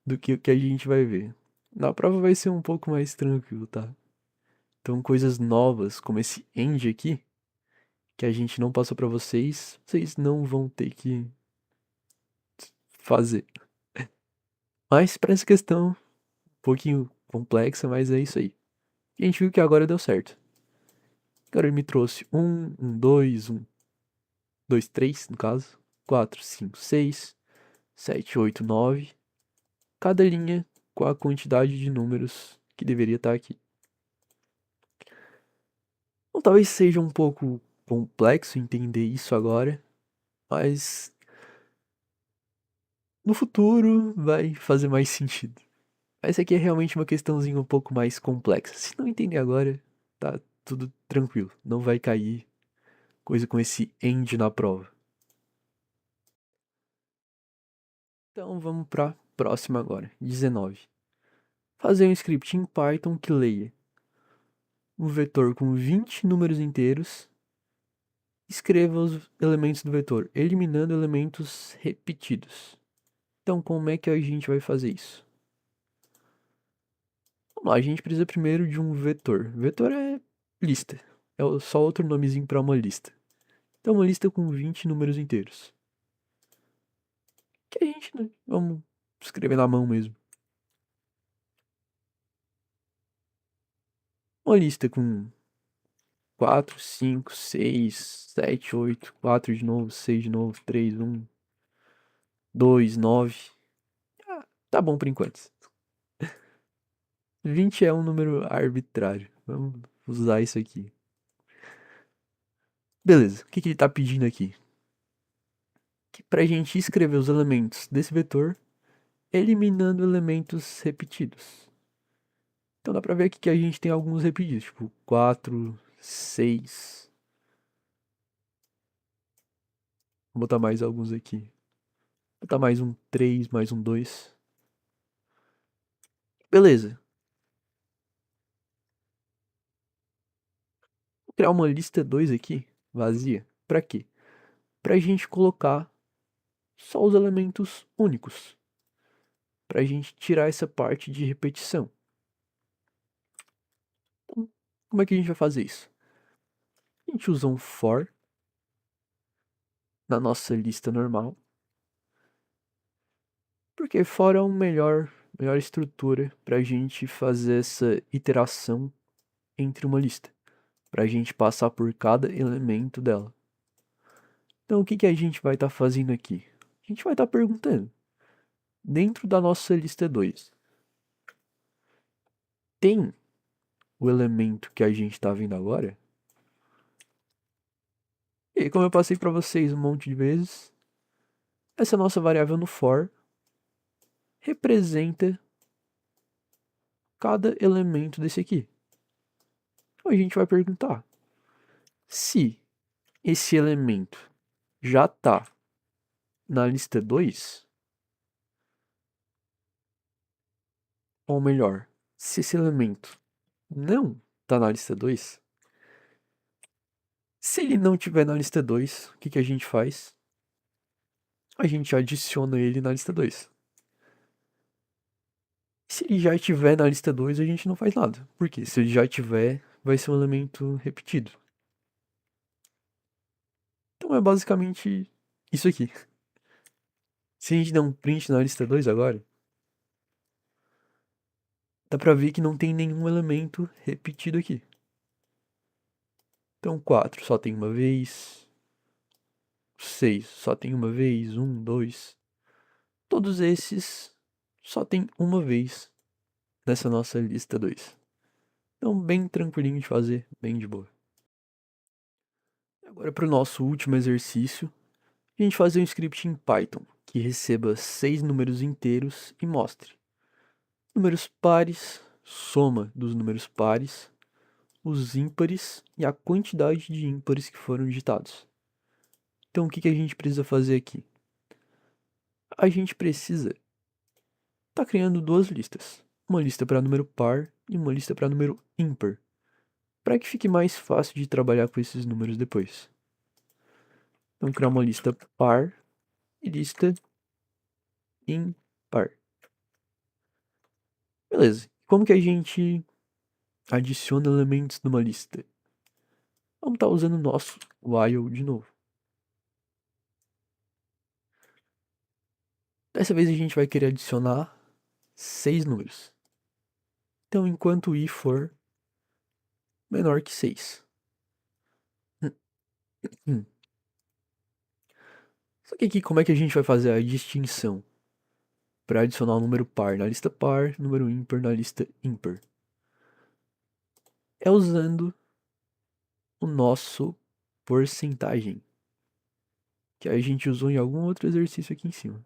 do que o que a gente vai ver. Na prova vai ser um pouco mais tranquilo, tá? Então coisas novas, como esse end aqui, que a gente não passou pra vocês, vocês não vão ter que fazer. Mas para essa questão, um pouquinho complexa, mas é isso aí. E a gente viu que agora deu certo. Agora ele me trouxe 2, 3, no caso. 4, 5, 6, 7, 8, 9. Cada linha com a quantidade de números que deveria estar aqui. Então, talvez seja um pouco complexo entender isso agora, mas no futuro vai fazer mais sentido. Essa aqui é realmente uma questãozinha um pouco mais complexa. Se não entender agora, tá tudo tranquilo. Não vai cair coisa com esse end na prova. Então vamos para próxima agora, 19. Fazer um script em Python que leia um vetor com 20 números inteiros. Escreva os elementos do vetor, eliminando elementos repetidos. Então, como é que a gente vai fazer isso? Vamos lá, a gente precisa primeiro de um vetor. Vetor é lista. É só outro nomezinho para uma lista. Então, uma lista com 20 números inteiros. Que a gente, né, vamos escrever na mão mesmo. Uma lista com 4, 5, 6, 7, 8, 4 de novo, 6 de novo, 3, 1, 2, 9. Ah, tá bom por enquanto. 20 é um número arbitrário. Vamos usar isso aqui. Beleza, o que ele tá pedindo aqui? Que pra gente escrever os elementos desse vetor, eliminando elementos repetidos. Então dá pra ver aqui que a gente tem alguns repetidos, tipo 4, 6. Vou botar mais alguns aqui. Vou botar mais um 3, mais um 2. Beleza. Vou criar uma lista 2 aqui, vazia. Pra quê? Pra gente colocar só os elementos únicos. Pra gente tirar essa parte de repetição. Então, como é que a gente vai fazer isso? A gente usa um for na nossa lista normal. Porque for é a melhor estrutura pra gente fazer essa iteração entre uma lista. Pra gente passar por cada elemento dela. Então, o que que a gente vai estar fazendo aqui? A gente vai estar perguntando. Dentro da nossa lista 2, tem o elemento que a gente está vendo agora? E como eu passei para vocês um monte de vezes, essa nossa variável no for representa cada elemento desse aqui. Então a gente vai perguntar se esse elemento já está na lista 2, ou melhor, se esse elemento não está na lista 2. Se ele não tiver na lista 2, o que que a gente faz? A gente adiciona ele na lista 2. Se ele já estiver na lista 2, a gente não faz nada. Porque se ele já tiver, vai ser um elemento repetido. Então é basicamente isso aqui. Se a gente der um print na lista 2 agora, dá pra ver que não tem nenhum elemento repetido aqui. Então 4 só tem uma vez. 6 só tem uma vez. 1, 2. Todos esses só tem uma vez nessa nossa lista 2. Então bem tranquilinho de fazer, bem de boa. Agora para o nosso último exercício, a gente fazer um script em Python que receba 6 números inteiros e mostre números pares, soma dos números pares, os ímpares e a quantidade de ímpares que foram digitados. Então o que que a gente precisa fazer aqui? A gente precisa estar criando duas listas, uma lista para número par e uma lista para número ímpar, para que fique mais fácil de trabalhar com esses números depois. Então criar uma lista par e lista impar. Beleza. Como que a gente adiciona elementos numa lista? Vamos estar usando o nosso while de novo. Dessa vez a gente vai querer adicionar 6 números. Então, enquanto i for menor que 6. Só que aqui, como é que a gente vai fazer a distinção? para adicionar um número par na lista par, número ímpar na lista ímpar. É usando o nosso porcentagem, que a gente usou em algum outro exercício aqui em cima.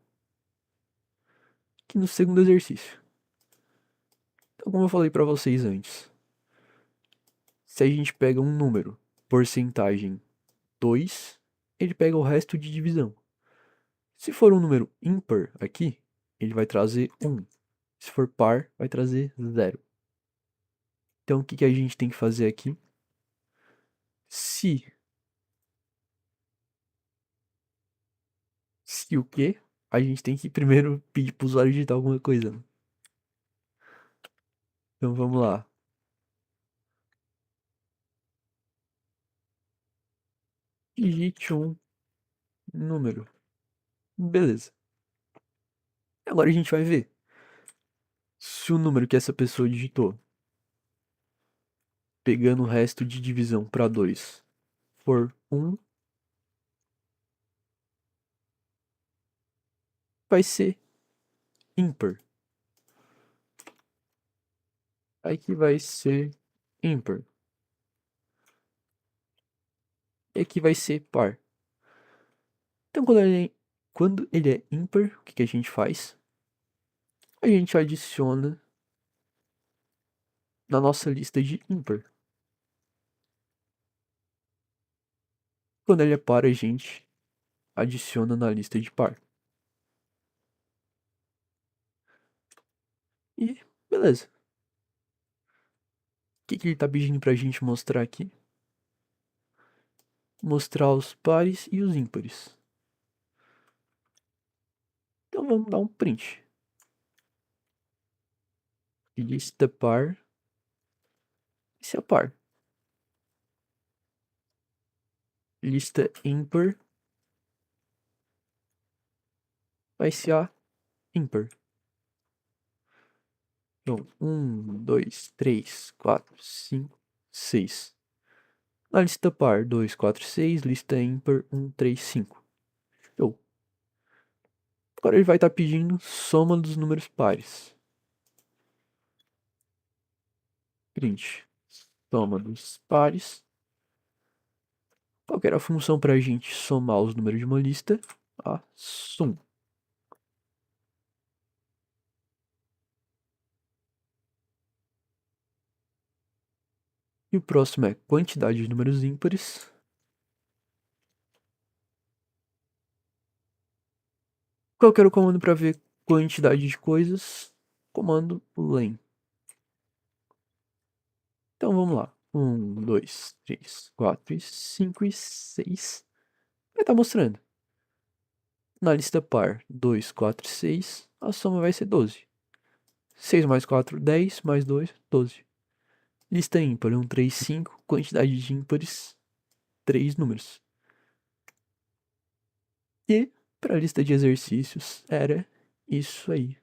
Aqui no segundo exercício. Então, como eu falei para vocês antes, se a gente pega um número, porcentagem 2, ele pega o resto de divisão. Se for um número ímpar aqui, ele vai trazer 1. Se for par, vai trazer 0. Então, o que a gente tem que fazer aqui? Se o quê? A gente tem que primeiro pedir pro usuário digitar alguma coisa, né? Então, vamos lá. Digite um número. Beleza. Agora a gente vai ver se o número que essa pessoa digitou, pegando o resto de divisão para 2, for 1, vai ser ímpar. Aqui vai ser ímpar. E aqui vai ser par. Então, quando ele é ímpar, o que a gente faz? A gente adiciona na nossa lista de ímpar. Quando ele é par, a gente adiciona na lista de par. E beleza. O que ele tá pedindo pra gente mostrar aqui? Mostrar os pares e os ímpares. Então vamos dar um print. Lista par. Esse é par. Lista ímpar. Vai ser a ímpar. Então, 1, 2, 3, 4, 5, 6. Na lista par, 2, 4, 6. Lista ímpar, 1, 3, 5. Show. Agora ele vai estar pedindo soma dos números pares. Print. Soma dos pares. Qual que era a função para a gente somar os números de uma lista? A sum. E o próximo é quantidade de números ímpares. Qual que era o comando para ver quantidade de coisas? Comando len. Então vamos lá. 1, 2, 3, 4, 5 e 6. Vai estar mostrando. Na lista par 2, 4, 6, a soma vai ser 12. 6 mais 4, 10, mais 2, 12. Lista ímpar 1, 3, 5. Quantidade de ímpares, 3 números. E para a lista de exercícios era isso aí.